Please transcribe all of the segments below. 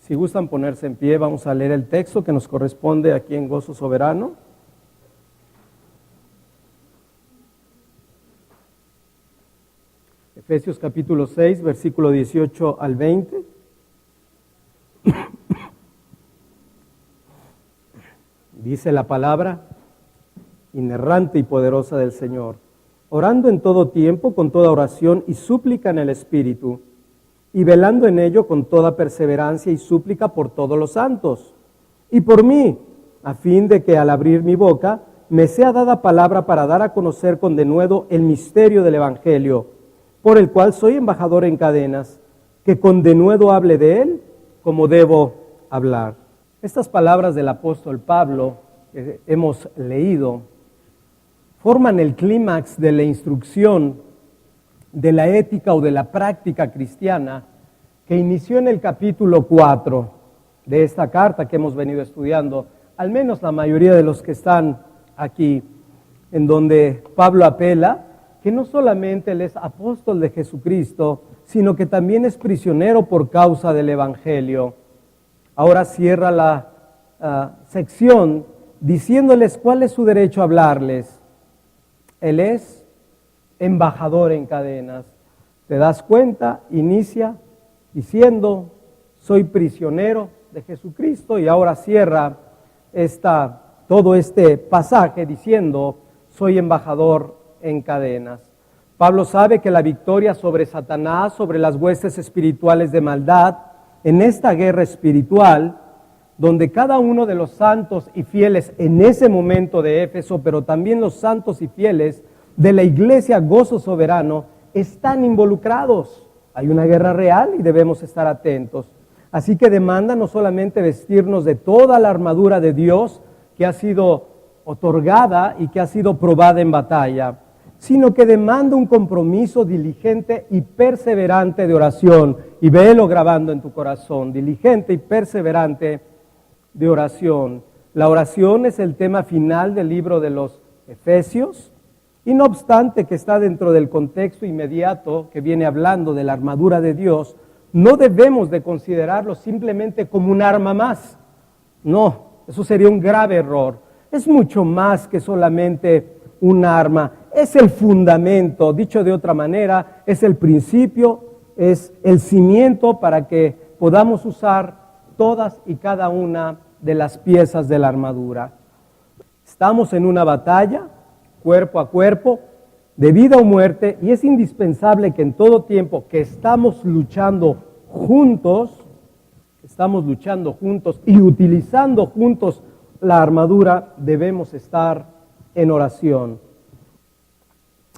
Si gustan ponerse en pie, vamos a leer el texto que nos corresponde aquí en Gozo Soberano. Efesios capítulo 6, versículo 18 al 20. Dice la palabra inerrante y poderosa del Señor: orando en todo tiempo, con toda oración y súplica en el Espíritu, y velando en ello con toda perseverancia y súplica por todos los santos, y por mí, a fin de que al abrir mi boca me sea dada palabra para dar a conocer con denuedo el misterio del Evangelio, por el cual soy embajador en cadenas, que con denuedo hable de él como debo hablar. Estas palabras del apóstol Pablo que hemos leído forman el clímax de la instrucción de la ética o de la práctica cristiana que inició en el capítulo 4 de esta carta que hemos venido estudiando, al menos la mayoría de los que están aquí, en donde Pablo apela que no solamente él es apóstol de Jesucristo, sino que también es prisionero por causa del Evangelio. Ahora cierra la sección diciéndoles cuál es su derecho a hablarles. Él es embajador en cadenas. ¿Te das cuenta? Inicia diciendo, soy prisionero de Jesucristo, y ahora cierra todo este pasaje diciendo, soy embajador en cadenas. Pablo sabe que la victoria sobre Satanás, sobre las huestes espirituales de maldad, en esta guerra espiritual, donde cada uno de los santos y fieles en ese momento de Éfeso, pero también los santos y fieles de la iglesia Gozo Soberano, están involucrados. Hay una guerra real y debemos estar atentos. Así que demanda no solamente vestirnos de toda la armadura de Dios que ha sido otorgada y que ha sido probada en batalla, sino que demanda un compromiso diligente y perseverante de oración. Y velo grabando en tu corazón, diligente y perseverante de oración. La oración es el tema final del libro de los Efesios, y no obstante que está dentro del contexto inmediato que viene hablando de la armadura de Dios, no debemos de considerarlo simplemente como un arma más. No, eso sería un grave error. Es mucho más que solamente un arma. Es el fundamento, dicho de otra manera, es el principio, es el cimiento para que podamos usar todas y cada una de las piezas de la armadura. Estamos en una batalla, cuerpo a cuerpo, de vida o muerte, y es indispensable que en todo tiempo que estamos luchando juntos y utilizando juntos la armadura, debemos estar en oración.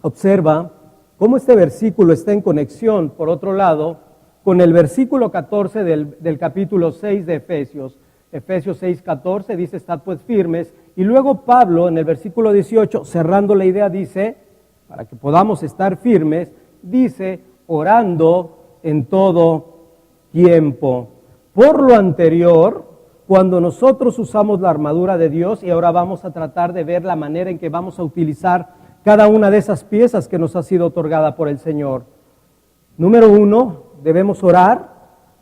Observa cómo este versículo está en conexión, por otro lado, con el versículo 14 del capítulo 6 de Efesios. Efesios 6:14 dice, estad pues firmes, y luego Pablo en el versículo 18, cerrando la idea, dice, para que podamos estar firmes, dice, orando en todo tiempo. Por lo anterior, cuando nosotros usamos la armadura de Dios, y ahora vamos a tratar de ver la manera en que vamos a utilizar cada una de esas piezas que nos ha sido otorgada por el Señor. Número 1, debemos orar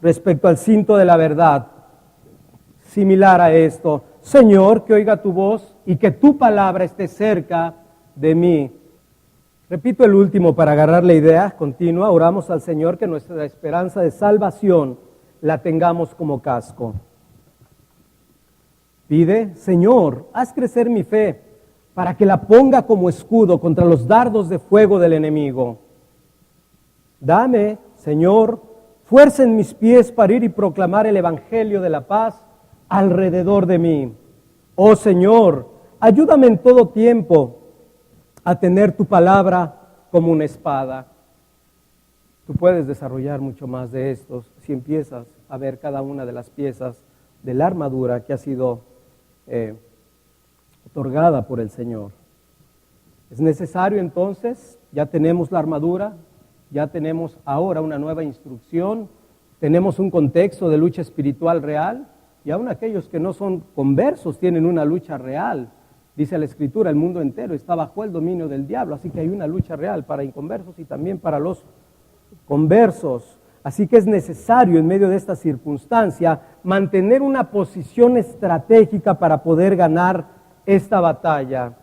respecto al cinto de la verdad. Similar a esto, Señor, que oiga tu voz y que tu palabra esté cerca de mí. Repito el último para agarrar la idea continua. Oramos al Señor que nuestra esperanza de salvación la tengamos como casco. Pide, Señor, haz crecer mi fe para que la ponga como escudo contra los dardos de fuego del enemigo. Dame, Señor, fuerza en mis pies para ir y proclamar el evangelio de la paz alrededor de mí. Oh Señor, ayúdame en todo tiempo a tener tu palabra como una espada. Tú puedes desarrollar mucho más de estos si empiezas a ver cada una de las piezas de la armadura que ha sido otorgada por el Señor. Es necesario entonces, ya tenemos la armadura, ya tenemos ahora una nueva instrucción, tenemos un contexto de lucha espiritual real, y aún aquellos que no son conversos tienen una lucha real. Dice la Escritura, el mundo entero está bajo el dominio del diablo, así que hay una lucha real para inconversos y también para los conversos. Así que es necesario en medio de esta circunstancia mantener una posición estratégica para poder ganar esta batalla.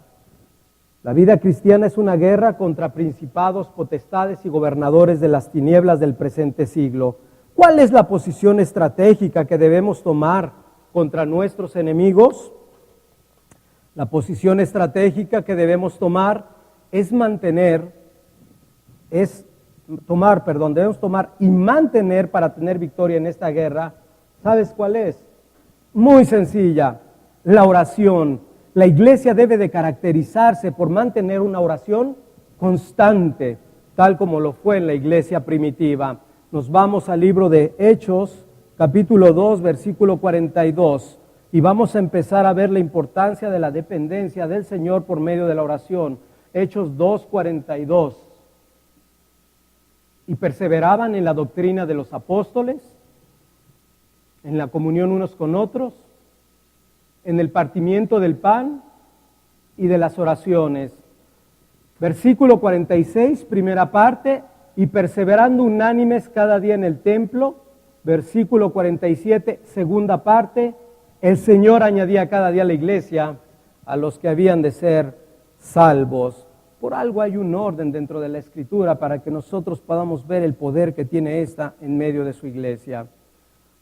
La vida cristiana es una guerra contra principados, potestades y gobernadores de las tinieblas del presente siglo. ¿Cuál es la posición estratégica que debemos tomar contra nuestros enemigos? La posición estratégica que debemos tomar debemos tomar y mantener para tener victoria en esta guerra. ¿Sabes cuál es? Muy sencilla, la oración. La iglesia debe de caracterizarse por mantener una oración constante, tal como lo fue en la iglesia primitiva. Nos vamos al libro de Hechos, capítulo 2, versículo 42, y vamos a empezar a ver la importancia de la dependencia del Señor por medio de la oración. Hechos 2, 42. Y perseveraban en la doctrina de los apóstoles, en la comunión unos con otros, en el partimiento del pan y de las oraciones. Versículo 46, primera parte, y perseverando unánimes cada día en el templo. Versículo 47, segunda parte, el Señor añadía cada día a la iglesia a los que habían de ser salvos. Por algo hay un orden dentro de la Escritura para que nosotros podamos ver el poder que tiene esta en medio de su iglesia.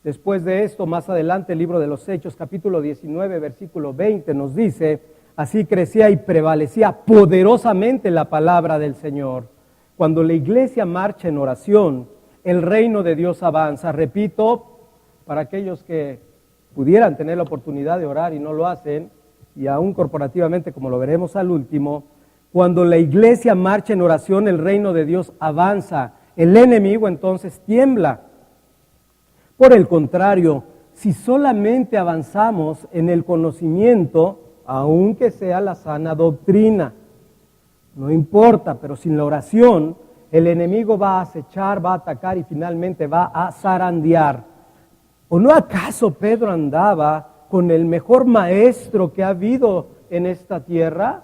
Después de esto, más adelante, el libro de los Hechos, capítulo 19, versículo 20, nos dice: así crecía y prevalecía poderosamente la palabra del Señor. Cuando la iglesia marcha en oración, el reino de Dios avanza. Repito, para aquellos que pudieran tener la oportunidad de orar y no lo hacen, y aún corporativamente, como lo veremos al último, cuando la iglesia marcha en oración, el reino de Dios avanza. El enemigo entonces tiembla. Por el contrario, si solamente avanzamos en el conocimiento, aunque sea la sana doctrina, no importa, pero sin la oración, el enemigo va a acechar, va a atacar y finalmente va a zarandear. ¿O no acaso Pedro andaba con el mejor maestro que ha habido en esta tierra?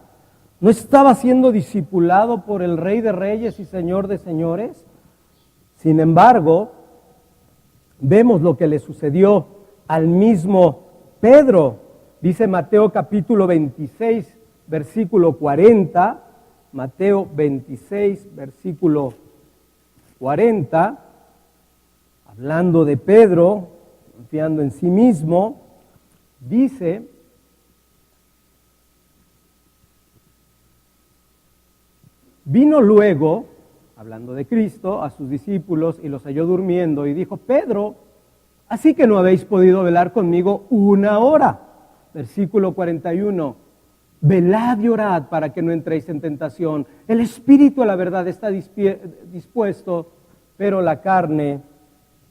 ¿No estaba siendo discipulado por el Rey de Reyes y Señor de Señores? Sin embargo, vemos lo que le sucedió al mismo Pedro. Dice Mateo capítulo 26, versículo 40, Mateo 26, versículo 40, hablando de Pedro, confiando en sí mismo, dice: vino luego, hablando de Cristo, a sus discípulos y los halló durmiendo y dijo: Pedro, ¿así que no habéis podido velar conmigo una hora? Versículo 41, velad y orad para que no entréis en tentación. El espíritu a la verdad está dispuesto, pero la carne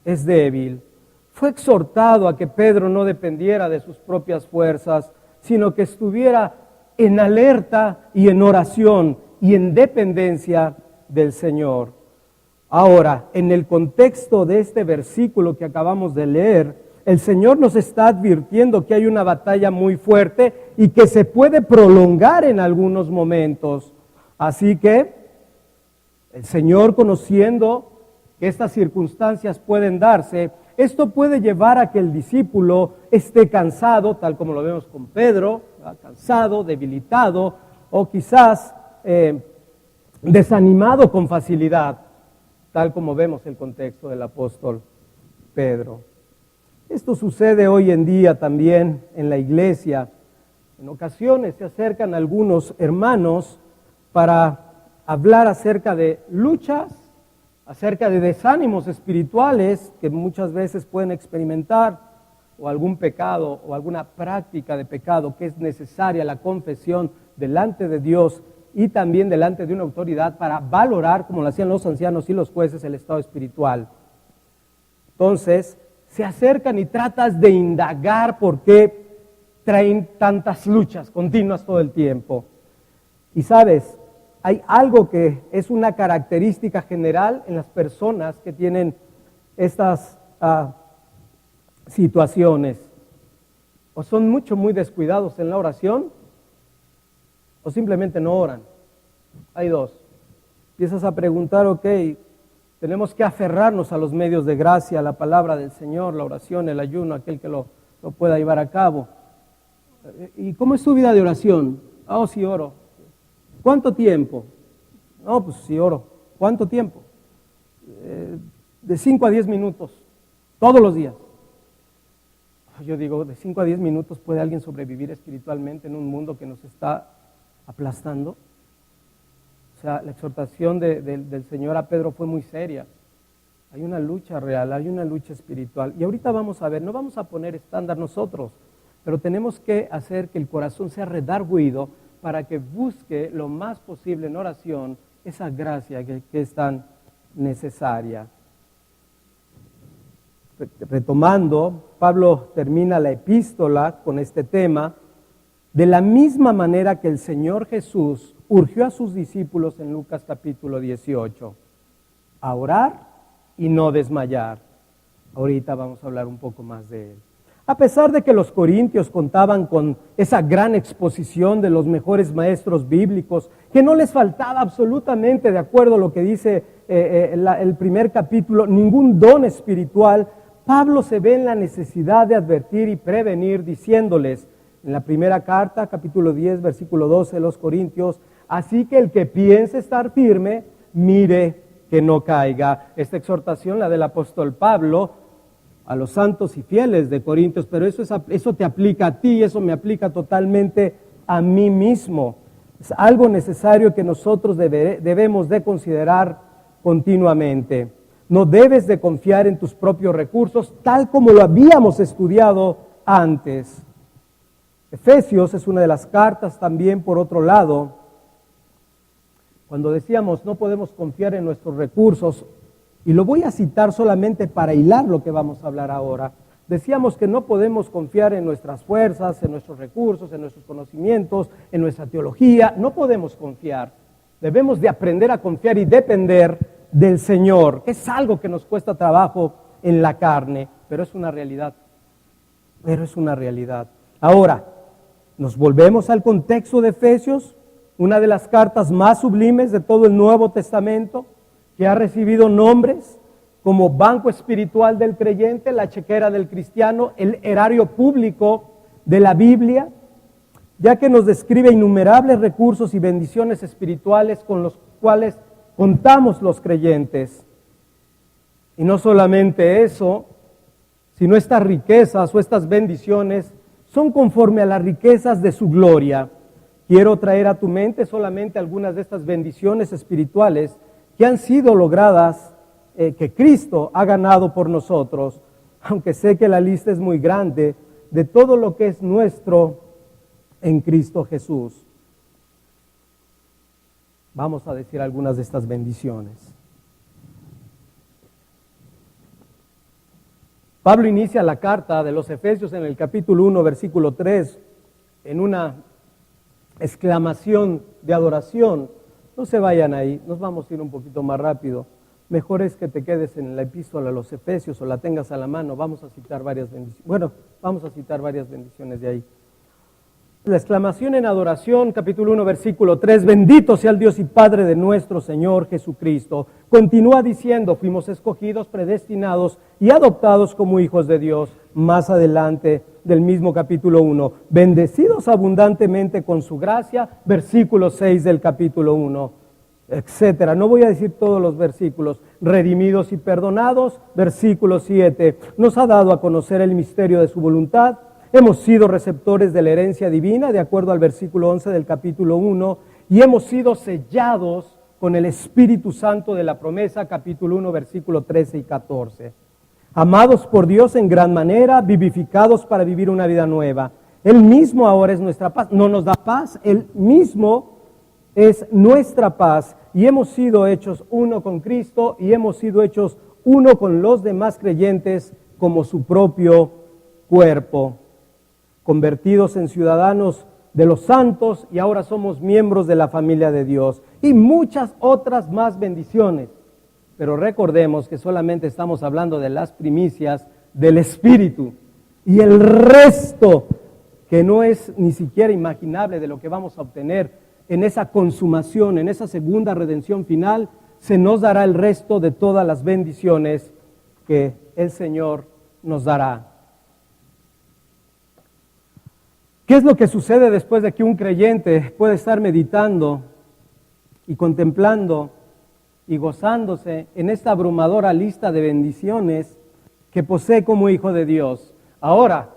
es débil. Fue exhortado a que Pedro no dependiera de sus propias fuerzas, sino que estuviera en alerta y en oración y en dependencia del Señor. Ahora, en el contexto de este versículo que acabamos de leer, el Señor nos está advirtiendo que hay una batalla muy fuerte y que se puede prolongar en algunos momentos. Así que el Señor, conociendo que estas circunstancias pueden darse, esto puede llevar a que el discípulo esté cansado, tal como lo vemos con Pedro, cansado, debilitado, o quizás desanimado con facilidad, tal como vemos el contexto del apóstol Pedro. Esto sucede hoy en día también en la iglesia. En ocasiones se acercan algunos hermanos para hablar acerca de luchas, acerca de desánimos espirituales que muchas veces pueden experimentar, o algún pecado o alguna práctica de pecado que es necesaria la confesión delante de Dios y también delante de una autoridad para valorar, como lo hacían los ancianos y los jueces, el estado espiritual. Entonces, se acercan y tratas de indagar por qué traen tantas luchas continuas todo el tiempo. Y sabes, hay algo que es una característica general en las personas que tienen estas situaciones. O son muy descuidados en la oración, o simplemente no oran. Hay dos. Empiezas a preguntar, ok, Tenemos que aferrarnos a los medios de gracia, a la palabra del Señor, la oración, el ayuno, aquel que lo pueda llevar a cabo. ¿Y cómo es tu vida de oración? Oh, sí oro. ¿Cuánto tiempo? No, pues sí oro. ¿Cuánto tiempo? De 5 a 10 minutos, todos los días. Yo digo, de 5 a 10 minutos puede alguien sobrevivir espiritualmente en un mundo que nos está aplastando. O sea, la exhortación del Señor a Pedro fue muy seria. Hay una lucha real, hay una lucha espiritual. Y ahorita vamos a ver, no vamos a poner estándar nosotros, pero tenemos que hacer que el corazón sea redargüido para que busque lo más posible en oración esa gracia que es tan necesaria. Retomando, Pablo termina la epístola con este tema, de la misma manera que el Señor Jesús urgió a sus discípulos en Lucas capítulo 18, a orar y no desmayar. Ahorita vamos a hablar un poco más de él. A pesar de que los corintios contaban con esa gran exposición de los mejores maestros bíblicos, que no les faltaba absolutamente, de acuerdo a lo que dice el primer capítulo, ningún don espiritual, Pablo se ve en la necesidad de advertir y prevenir, diciéndoles en la primera carta, capítulo 10, versículo 12 de los Corintios, así que el que piense estar firme, mire que no caiga. Esta exhortación, la del apóstol Pablo, a los santos y fieles de Corintios, pero eso te aplica a ti, eso me aplica totalmente a mí mismo. Es algo necesario que nosotros debemos de considerar continuamente. No debes de confiar en tus propios recursos, tal como lo habíamos estudiado antes. Efesios es una de las cartas también, por otro lado, cuando decíamos no podemos confiar en nuestros recursos, y lo voy a citar solamente para hilar lo que vamos a hablar ahora. Decíamos que no podemos confiar en nuestras fuerzas, en nuestros recursos, en nuestros conocimientos, en nuestra teología. No podemos confiar. Debemos de aprender a confiar y depender del Señor, que es algo que nos cuesta trabajo en la carne, pero es una realidad. Ahora, nos volvemos al contexto de Efesios, una de las cartas más sublimes de todo el Nuevo Testamento, que ha recibido nombres como banco espiritual del creyente, la chequera del cristiano, el erario público de la Biblia, ya que nos describe innumerables recursos y bendiciones espirituales con los cuales contamos los creyentes. Y no solamente eso, sino estas riquezas o estas bendiciones son conforme a las riquezas de su gloria. Quiero traer a tu mente solamente algunas de estas bendiciones espirituales que han sido logradas, que Cristo ha ganado por nosotros, aunque sé que la lista es muy grande, de todo lo que es nuestro en Cristo Jesús. Vamos a decir algunas de estas bendiciones. Pablo inicia la carta de los Efesios en el capítulo 1, versículo 3, en una exclamación de adoración. No se vayan ahí, nos vamos a ir un poquito más rápido. Mejor es que te quedes en la epístola a los Efesios o la tengas a la mano. Vamos a citar varias bendiciones de ahí. La exclamación en adoración, capítulo 1, versículo 3, bendito sea el Dios y Padre de nuestro Señor Jesucristo. Continúa diciendo, fuimos escogidos, predestinados y adoptados como hijos de Dios. Más adelante del mismo capítulo 1, bendecidos abundantemente con su gracia, versículo 6 del capítulo 1, etcétera. No voy a decir todos los versículos. Redimidos y perdonados, versículo 7, nos ha dado a conocer el misterio de su voluntad. Hemos sido receptores de la herencia divina, de acuerdo al versículo 11 del capítulo 1, y hemos sido sellados con el Espíritu Santo de la promesa, capítulo 1, versículo 13 y 14. Amados por Dios en gran manera, vivificados para vivir una vida nueva. Él mismo ahora es nuestra paz, no nos da paz, Él mismo es nuestra paz, y hemos sido hechos uno con Cristo, y hemos sido hechos uno con los demás creyentes como su propio cuerpo. Convertidos en ciudadanos de los santos y ahora somos miembros de la familia de Dios. Y muchas otras más bendiciones. Pero recordemos que solamente estamos hablando de las primicias del Espíritu. Y el resto, que no es ni siquiera imaginable de lo que vamos a obtener en esa consumación, en esa segunda redención final, se nos dará el resto de todas las bendiciones que el Señor nos dará. ¿Qué es lo que sucede después de que un creyente puede estar meditando y contemplando y gozándose en esta abrumadora lista de bendiciones que posee como hijo de Dios? Ahora,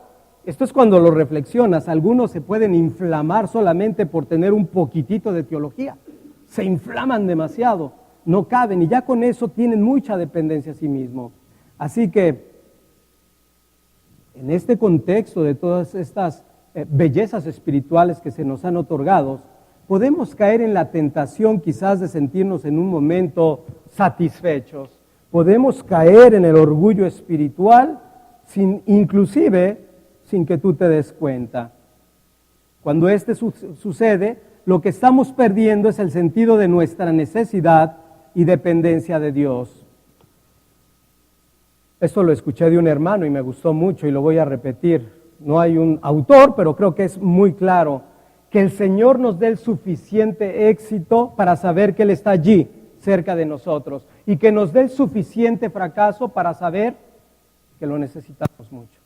esto es cuando lo reflexionas. Algunos se pueden inflamar solamente por tener un poquitito de teología. Se inflaman demasiado, no caben y ya con eso tienen mucha dependencia a sí mismo. Así que, en este contexto de todas estas bellezas espirituales que se nos han otorgado, podemos caer en la tentación quizás de sentirnos en un momento satisfechos. Podemos caer en el orgullo espiritual inclusive sin que tú te des cuenta. Cuando sucede, lo que estamos perdiendo es el sentido de nuestra necesidad y dependencia de Dios. Esto lo escuché de un hermano y me gustó mucho y lo voy a repetir. No hay un autor, pero creo que es muy claro. Que el Señor nos dé el suficiente éxito para saber que Él está allí, cerca de nosotros. Y que nos dé el suficiente fracaso para saber que lo necesitamos mucho.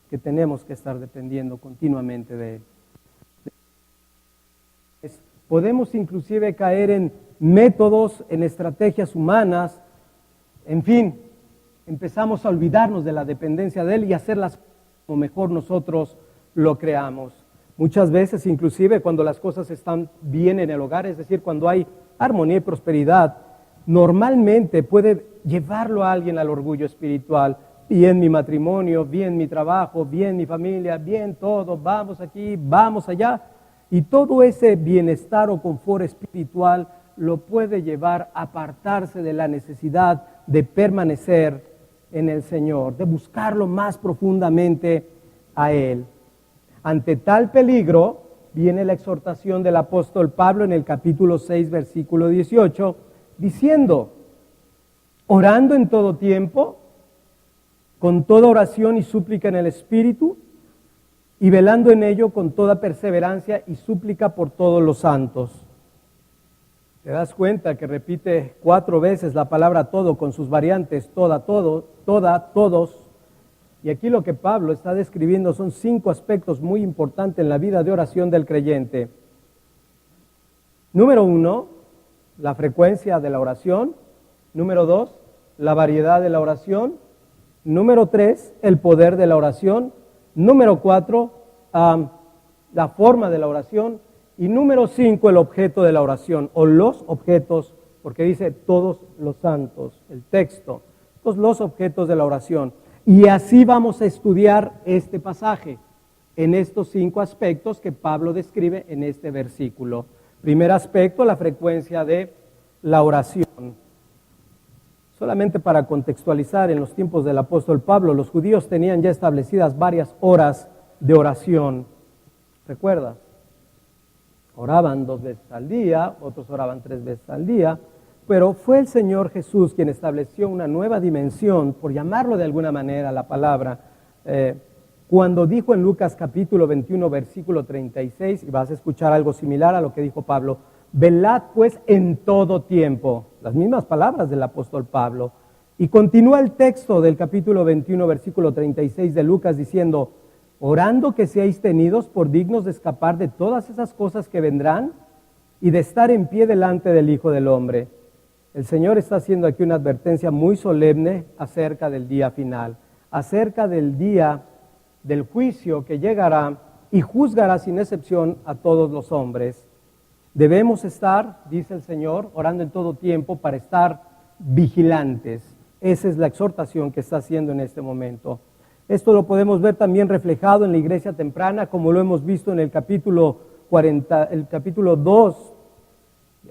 Que tenemos que estar dependiendo continuamente de Él. Podemos inclusive caer en métodos, en estrategias humanas, en fin, empezamos a olvidarnos de la dependencia de Él y hacerlas como mejor nosotros lo creamos. Muchas veces, inclusive cuando las cosas están bien en el hogar, es decir, cuando hay armonía y prosperidad, normalmente puede llevarlo a alguien al orgullo espiritual. Bien mi matrimonio, bien mi trabajo, bien mi familia, bien todo, vamos aquí, vamos allá. Y todo ese bienestar o confort espiritual lo puede llevar a apartarse de la necesidad de permanecer en el Señor, de buscarlo más profundamente a Él. Ante tal peligro viene la exhortación del apóstol Pablo en el capítulo 6, versículo 18, diciendo, orando en todo tiempo, con toda oración y súplica en el Espíritu, y velando en ello con toda perseverancia y súplica por todos los santos. ¿Te das cuenta que repite 4 veces la palabra todo con sus variantes, toda, todo, toda, todos? Y aquí lo que Pablo está describiendo son 5 aspectos muy importantes en la vida de oración del creyente. Número 1, la frecuencia de la oración. Número 2, la variedad de la oración. Número 3, el poder de la oración. Número 4, la forma de la oración. Y número 5, el objeto de la oración, o los objetos, porque dice todos los santos, el texto, todos los objetos de la oración. Y así vamos a estudiar este pasaje, en estos 5 aspectos que Pablo describe en este versículo. Primer aspecto, la frecuencia de la oración. Solamente para contextualizar, en los tiempos del apóstol Pablo, los judíos tenían ya establecidas varias horas de oración. ¿Recuerdas? Oraban 2 veces al día, otros oraban 3 veces al día, pero fue el Señor Jesús quien estableció una nueva dimensión, por llamarlo de alguna manera la palabra, cuando dijo en Lucas capítulo 21, versículo 36, y vas a escuchar algo similar a lo que dijo Pablo, velad pues en todo tiempo, las mismas palabras del apóstol Pablo, y continúa el texto del capítulo 21, versículo 36 de Lucas diciendo, orando que seáis tenidos por dignos de escapar de todas esas cosas que vendrán y de estar en pie delante del Hijo del Hombre. El Señor está haciendo aquí una advertencia muy solemne acerca del día final, acerca del día del juicio que llegará y juzgará sin excepción a todos los hombres. Debemos estar, dice el Señor, orando en todo tiempo para estar vigilantes. Esa es la exhortación que está haciendo en este momento. Esto lo podemos ver también reflejado en la iglesia temprana, como lo hemos visto en el capítulo 2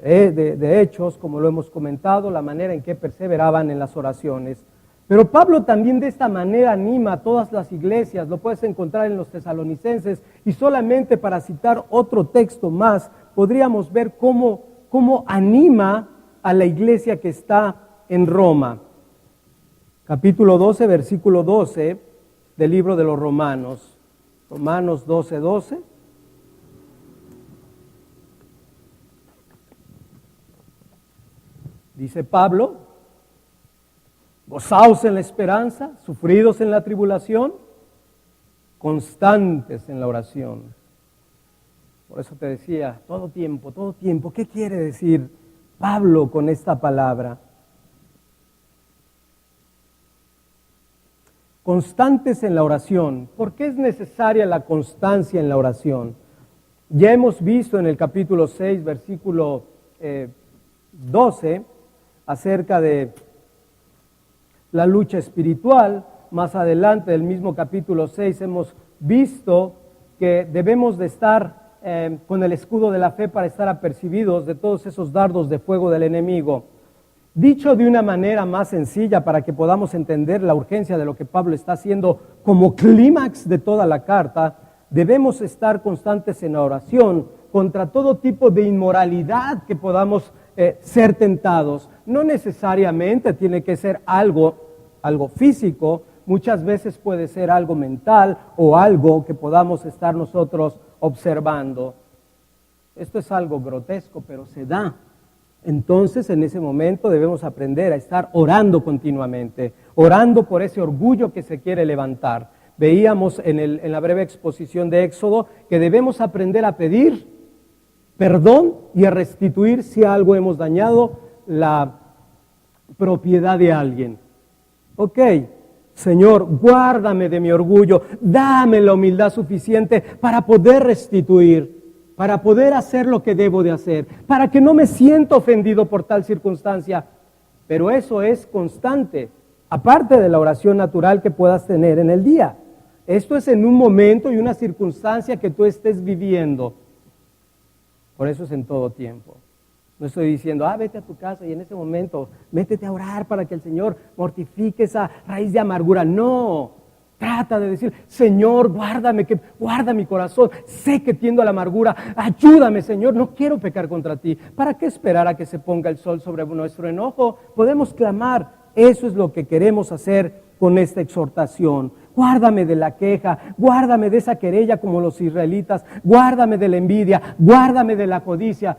de Hechos, como lo hemos comentado, la manera en que perseveraban en las oraciones. Pero Pablo también de esta manera anima a todas las iglesias, lo puedes encontrar en los Tesalonicenses, y solamente para citar otro texto más, podríamos ver cómo anima a la iglesia que está en Roma. Capítulo 12, versículo 12 del libro de los Romanos. Romanos 12, 12. Dice Pablo, gozaos en la esperanza, sufridos en la tribulación, constantes en la oración. Por eso te decía, todo tiempo. ¿Qué quiere decir Pablo con esta palabra? Constantes en la oración. ¿Por qué es necesaria la constancia en la oración? Ya hemos visto en el capítulo 6, versículo 12, acerca de la lucha espiritual. Más adelante del mismo capítulo 6 hemos visto que debemos de estar con el escudo de la fe para estar apercibidos de todos esos dardos de fuego del enemigo. Dicho de una manera más sencilla para que podamos entender la urgencia de lo que Pablo está haciendo como clímax de toda la carta, debemos estar constantes en la oración contra todo tipo de inmoralidad que podamos ser tentados. No necesariamente tiene que ser algo físico, muchas veces puede ser algo mental o algo que podamos estar nosotros observando. Esto es algo grotesco, pero se da. Entonces, en ese momento debemos aprender a estar orando continuamente, orando por ese orgullo que se quiere levantar. Veíamos en la breve exposición de Éxodo que debemos aprender a pedir perdón y a restituir si algo hemos dañado la propiedad de alguien. Ok, Señor, guárdame de mi orgullo, dame la humildad suficiente para poder restituir, para poder hacer lo que debo de hacer, para que no me sienta ofendido por tal circunstancia. Pero eso es constante, aparte de la oración natural que puedas tener en el día. Esto es en un momento y una circunstancia que tú estés viviendo. Por eso es en todo tiempo. No estoy diciendo, vete a tu casa y en ese momento métete a orar para que el Señor mortifique esa raíz de amargura. No, trata de decir, Señor, guárdame, guarda mi corazón. Sé que tiendo a la amargura. Ayúdame, Señor, no quiero pecar contra ti. ¿Para qué esperar a que se ponga el sol sobre nuestro enojo? Podemos clamar. Eso es lo que queremos hacer con esta exhortación. Guárdame de la queja, guárdame de esa querella como los israelitas, guárdame de la envidia, guárdame de la codicia.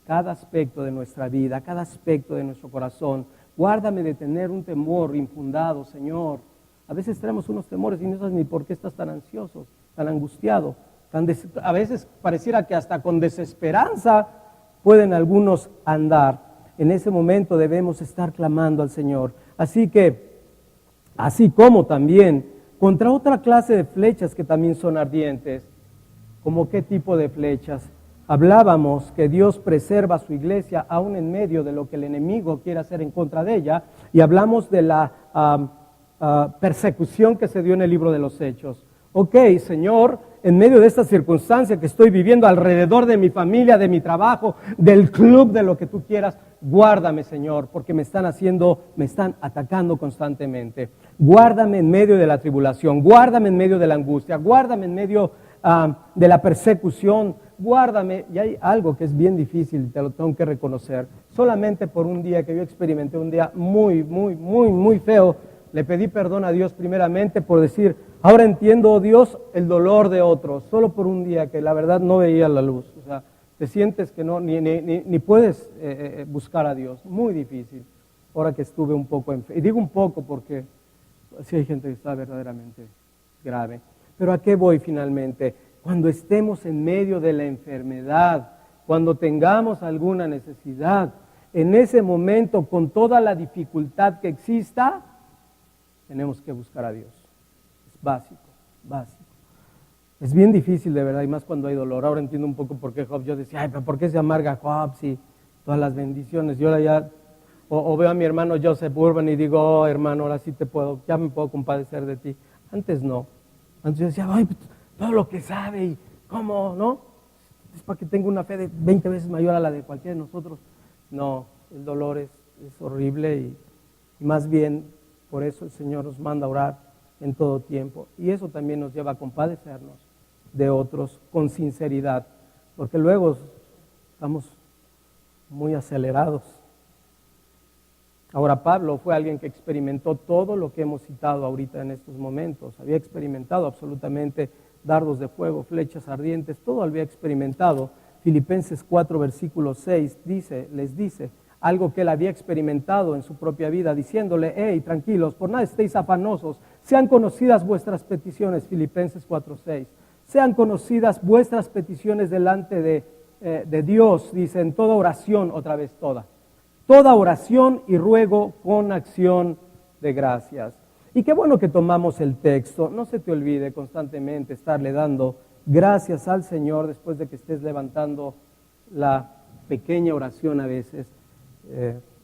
Cada aspecto de nuestra vida, cada aspecto de nuestro corazón, guárdame de tener un temor infundado, Señor. A veces tenemos unos temores y no sabes ni por qué estás tan ansioso, tan angustiado. A veces pareciera que hasta con desesperanza pueden algunos andar. En ese momento debemos estar clamando al Señor. Así que, así como también contra otra clase de flechas que también son ardientes. ¿Cómo qué tipo de flechas? Hablábamos que Dios preserva a su iglesia aún en medio de lo que el enemigo quiere hacer en contra de ella, y hablamos de la persecución que se dio en el libro de los Hechos. Ok, Señor, en medio de esta circunstancia que estoy viviendo alrededor de mi familia, de mi trabajo, del club, de lo que tú quieras, guárdame, Señor, porque me están atacando constantemente. Guárdame en medio de la tribulación, guárdame en medio de la angustia, guárdame en medio de la persecución, guárdame. Y hay algo que es bien difícil, te lo tengo que reconocer. Solamente por un día que yo experimenté, un día muy feo, le pedí perdón a Dios primeramente por decir, ahora entiendo, oh Dios, el dolor de otros, solo por un día que la verdad no veía la luz. O sea, te sientes que no, ni puedes buscar a Dios. Muy difícil. Ahora que estuve un poco enfermo. Y digo un poco porque sí hay gente que está verdaderamente grave. Pero ¿a qué voy finalmente? Cuando estemos en medio de la enfermedad, cuando tengamos alguna necesidad, en ese momento, con toda la dificultad que exista, tenemos que buscar a Dios. Es básico. Es bien difícil de verdad, y más cuando hay dolor. Ahora entiendo un poco por qué Job, yo decía, pero ¿por qué se amarga Job? Sí, todas las bendiciones. Yo ahora ya, o veo a mi hermano Joseph Urban y digo, oh hermano, ahora sí ya me puedo compadecer de ti. Antes no. Antes yo decía, ay, todo lo que sabe y cómo, ¿no? Es para que tenga una fe de 20 veces mayor a la de cualquiera de nosotros. No, el dolor es horrible y más bien por eso el Señor nos manda a orar en todo tiempo. Y eso también nos lleva a compadecernos de otros con sinceridad, porque luego estamos muy acelerados. Ahora Pablo fue alguien que experimentó todo lo que hemos citado ahorita en estos momentos. Había experimentado absolutamente dardos de fuego, flechas ardientes, todo lo había experimentado. Filipenses 4, versículo 6 les dice, algo que él había experimentado en su propia vida, diciéndole, hey, tranquilos, por nada estéis afanosos, sean conocidas vuestras peticiones, Filipenses 4:6, sean conocidas vuestras peticiones delante de Dios, dice, en toda oración, otra vez toda oración y ruego con acción de gracias. Y qué bueno que tomamos el texto, no se te olvide constantemente estarle dando gracias al Señor después de que estés levantando la pequeña oración a veces,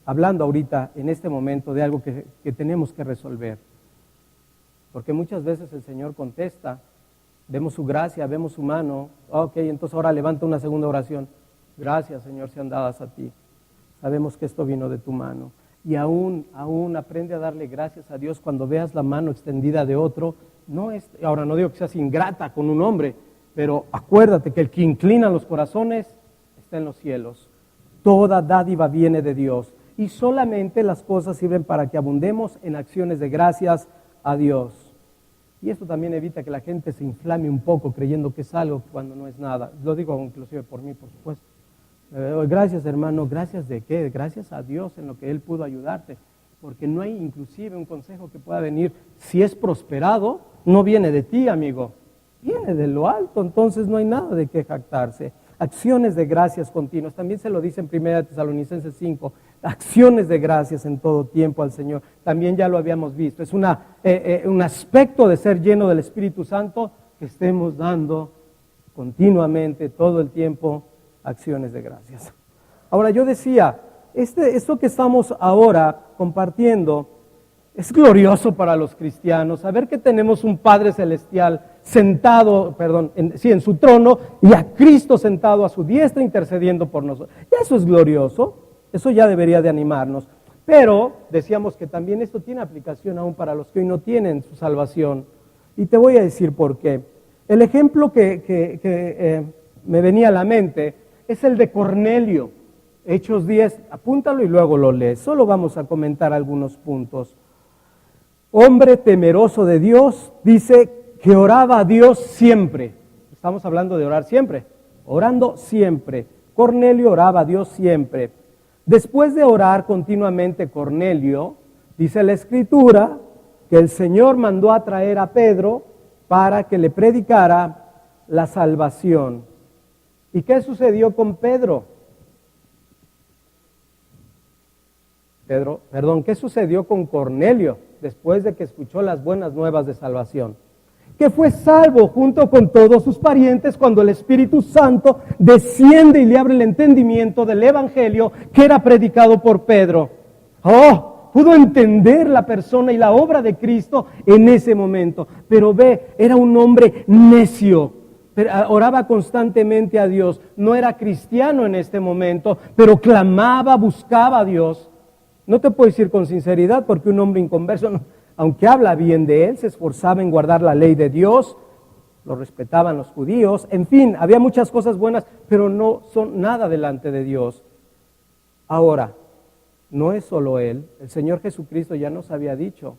hablando ahorita en este momento de algo que tenemos que resolver. Porque muchas veces el Señor contesta, vemos su gracia, vemos su mano, ok, entonces ahora levanta una segunda oración. Gracias, Señor, sean dadas a ti. Sabemos que esto vino de tu mano. Y aún aprende a darle gracias a Dios cuando veas la mano extendida de otro. Ahora no digo que seas ingrata con un hombre, pero acuérdate que el que inclina los corazones está en los cielos. Toda dádiva viene de Dios y solamente las cosas sirven para que abundemos en acciones de gracias a Dios. Y esto también evita que la gente se inflame un poco creyendo que es algo cuando no es nada. Lo digo inclusive por mí, por supuesto. Gracias, hermano. ¿Gracias de qué? Gracias a Dios en lo que Él pudo ayudarte. Porque no hay inclusive un consejo que pueda venir. Si es prosperado, no viene de ti, amigo. Viene de lo alto, entonces no hay nada de qué jactarse. Acciones de gracias continuas. También se lo dice en 1 Tesalonicenses 5. Acciones de gracias en todo tiempo al Señor. También ya lo habíamos visto. Es un aspecto de ser lleno del Espíritu Santo que estemos dando continuamente, todo el tiempo, acciones de gracias. Ahora yo decía, esto que estamos ahora compartiendo es glorioso para los cristianos, saber que tenemos un Padre Celestial sentado, en su trono y a Cristo sentado a su diestra intercediendo por nosotros. Y eso es glorioso, eso ya debería de animarnos. Pero decíamos que también esto tiene aplicación aún para los que hoy no tienen su salvación. Y te voy a decir por qué. El ejemplo que me venía a la mente es el de Cornelio. Hechos 10, apúntalo y luego lo lees. Solo vamos a comentar algunos puntos. Hombre temeroso de Dios, dice que oraba a Dios siempre. Estamos hablando de orar siempre. Orando siempre. Cornelio oraba a Dios siempre. Después de orar continuamente Cornelio, dice la Escritura que el Señor mandó a traer a Pedro para que le predicara la salvación. ¿Y qué sucedió con Pedro? ¿Qué sucedió con Cornelio después de que escuchó las buenas nuevas de salvación? Que fue salvo junto con todos sus parientes cuando el Espíritu Santo desciende y le abre el entendimiento del Evangelio que era predicado por Pedro. Pudo entender la persona y la obra de Cristo en ese momento. Pero era un hombre necio. Oraba constantemente a Dios. No era cristiano en este momento, pero clamaba, buscaba a Dios. No te puedo decir con sinceridad porque un hombre inconverso, aunque habla bien de él, se esforzaba en guardar la ley de Dios, lo respetaban los judíos, en fin, había muchas cosas buenas, pero no son nada delante de Dios. Ahora, no es solo él, el Señor Jesucristo ya nos había dicho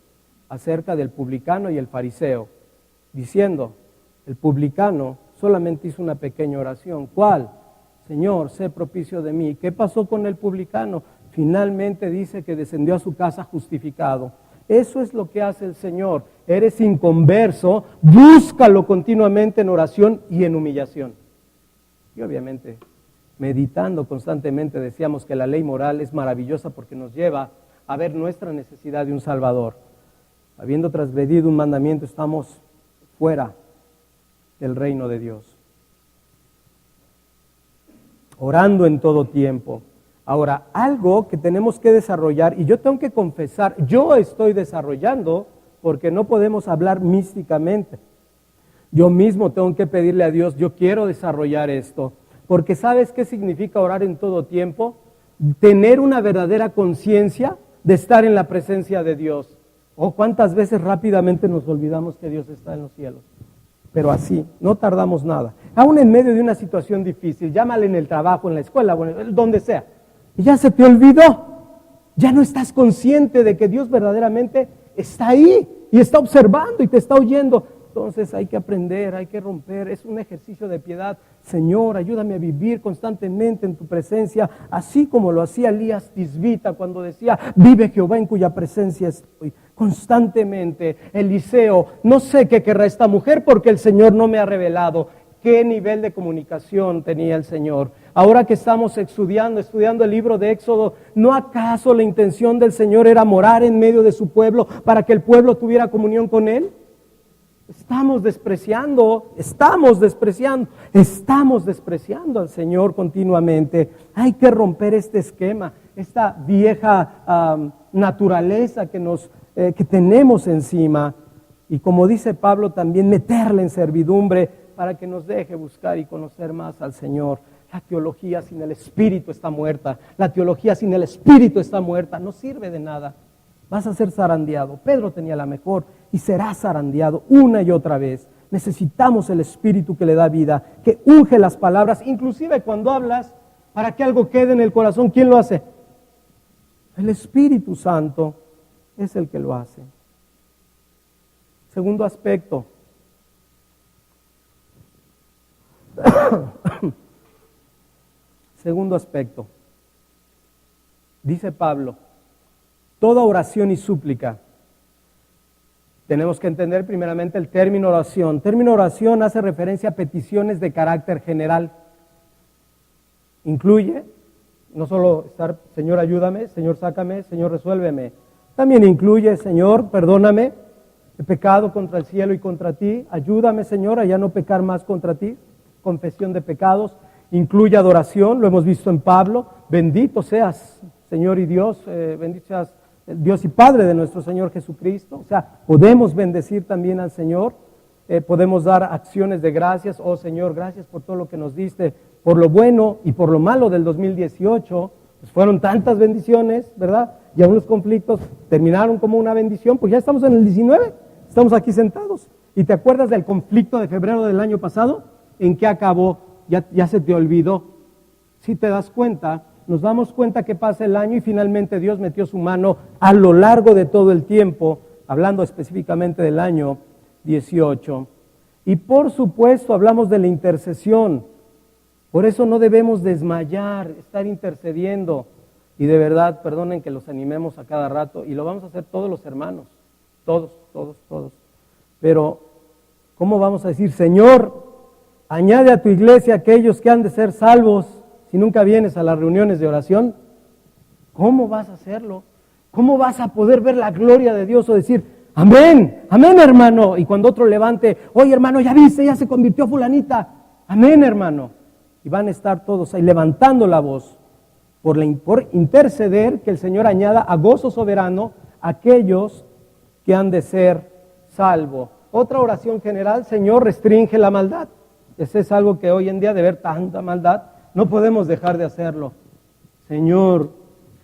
acerca del publicano y el fariseo, diciendo, el publicano solamente hizo una pequeña oración. ¿Cuál? Señor, sé propicio de mí. ¿Qué pasó con el publicano? Finalmente dice que descendió a su casa justificado. Eso es lo que hace el Señor. Eres inconverso, búscalo continuamente en oración y en humillación. Y obviamente, meditando constantemente, decíamos que la ley moral es maravillosa porque nos lleva a ver nuestra necesidad de un Salvador. Habiendo transgredido un mandamiento, estamos fuera del reino de Dios. Orando en todo tiempo. Ahora, algo que tenemos que desarrollar, y yo tengo que confesar, yo estoy desarrollando, porque no podemos hablar místicamente. Yo mismo tengo que pedirle a Dios, yo quiero desarrollar esto, porque ¿sabes qué significa orar en todo tiempo? Tener una verdadera conciencia de estar en la presencia de Dios. ¿Cuántas veces rápidamente nos olvidamos que Dios está en los cielos? Pero así, no tardamos nada. Aún en medio de una situación difícil, llámale en el trabajo, en la escuela, donde sea. Y ya se te olvidó, ya no estás consciente de que Dios verdaderamente está ahí y está observando y te está oyendo. Entonces hay que aprender, hay que romper, es un ejercicio de piedad. Señor, ayúdame a vivir constantemente en tu presencia, así como lo hacía Elías Tisbita cuando decía, vive Jehová en cuya presencia estoy. Constantemente, Eliseo, no sé qué querrá esta mujer porque el Señor no me ha revelado. ¿Qué nivel de comunicación tenía el Señor? Ahora que estamos estudiando el libro de Éxodo, ¿no acaso la intención del Señor era morar en medio de su pueblo para que el pueblo tuviera comunión con Él? Estamos despreciando al Señor continuamente. Hay que romper este esquema, esta vieja naturaleza que tenemos encima. Y como dice Pablo también, meterla en servidumbre para que nos deje buscar y conocer más al Señor. La teología sin el Espíritu está muerta. La teología sin el Espíritu está muerta. No sirve de nada. Vas a ser zarandeado. Pedro tenía la mejor y será zarandeado una y otra vez. Necesitamos el Espíritu que le da vida, que unge las palabras, inclusive cuando hablas, para que algo quede en el corazón. ¿Quién lo hace? El Espíritu Santo es el que lo hace. Segundo aspecto. Segundo aspecto. Dice Pablo, toda oración y súplica. Tenemos que entender primeramente el término oración. Término oración hace referencia a peticiones de carácter general. Incluye no solo estar, Señor ayúdame, Señor sácame, Señor resuélveme. También incluye, Señor perdóname, he pecado contra el cielo y contra ti. Ayúdame, Señor, a ya no pecar más contra ti. Confesión de pecados. Incluye adoración, lo hemos visto en Pablo. Bendito seas, Señor y Dios, bendito seas Dios y Padre de nuestro Señor Jesucristo. O sea, podemos bendecir también al Señor, podemos dar acciones de gracias. Oh Señor, gracias por todo lo que nos diste, por lo bueno y por lo malo del 2018. Pues fueron tantas bendiciones, ¿verdad? Y aún los conflictos terminaron como una bendición, pues ya estamos en el 19, estamos aquí sentados. ¿Y te acuerdas del conflicto de febrero del año pasado? ¿En qué acabó? Ya se te olvidó. Si te das cuenta, nos damos cuenta que pasa el año y finalmente Dios metió su mano a lo largo de todo el tiempo, hablando específicamente del año 18. Y por supuesto hablamos de la intercesión. Por eso no debemos desmayar, estar intercediendo. Y de verdad, perdonen que los animemos a cada rato, y lo vamos a hacer todos los hermanos, todos. Pero, ¿cómo vamos a decir, Señor, añade a tu iglesia aquellos que han de ser salvos, si nunca vienes a las reuniones de oración? ¿Cómo vas a hacerlo? ¿Cómo vas a poder ver la gloria de Dios o decir, amén, amén hermano? Y cuando otro levante, oye hermano, ya viste, ya se convirtió fulanita, amén hermano. Y van a estar todos ahí levantando la voz por interceder, que el Señor añada a gozo soberano a aquellos que han de ser salvos. Otra oración general, Señor, restringe la maldad. Ese es algo que hoy en día, de ver tanta maldad, no podemos dejar de hacerlo. Señor,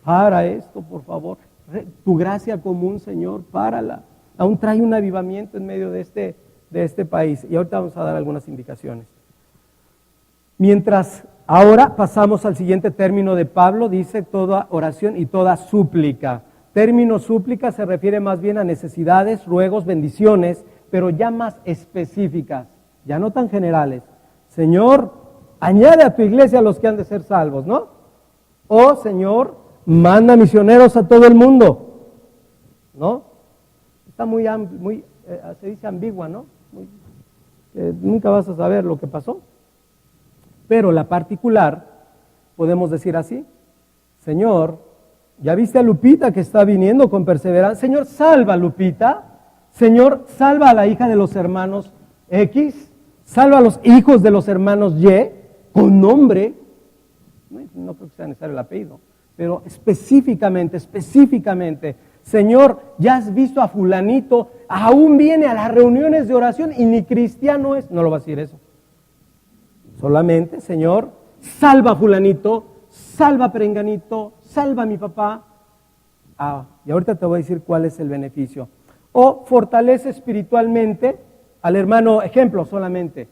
para esto, por favor. Tu gracia común, Señor, párala. Aún trae un avivamiento en medio de este país. Y ahorita vamos a dar algunas indicaciones. Mientras ahora pasamos al siguiente término de Pablo, dice toda oración y toda súplica. Término súplica se refiere más bien a necesidades, ruegos, bendiciones, pero ya más específicas, ya no tan generales. Señor, añade a tu iglesia a los que han de ser salvos, ¿no? O Señor, manda misioneros a todo el mundo, ¿no? Está se dice ambigua, ¿no? Nunca vas a saber lo que pasó. Pero la particular, podemos decir así, Señor, ¿ya viste a Lupita que está viniendo con perseverancia? Señor, salva a Lupita. Señor, salva a la hija de los hermanos X. Salva a los hijos de los hermanos Y, con nombre. No creo que sea necesario el apellido, pero específicamente, Señor, ya has visto a fulanito, aún viene a las reuniones de oración y ni cristiano es. No lo va a decir eso. Solamente, Señor, salva a fulanito, salva a perenganito, salva a mi papá. Y ahorita te voy a decir cuál es el beneficio. O fortalece espiritualmente al hermano, ejemplo solamente,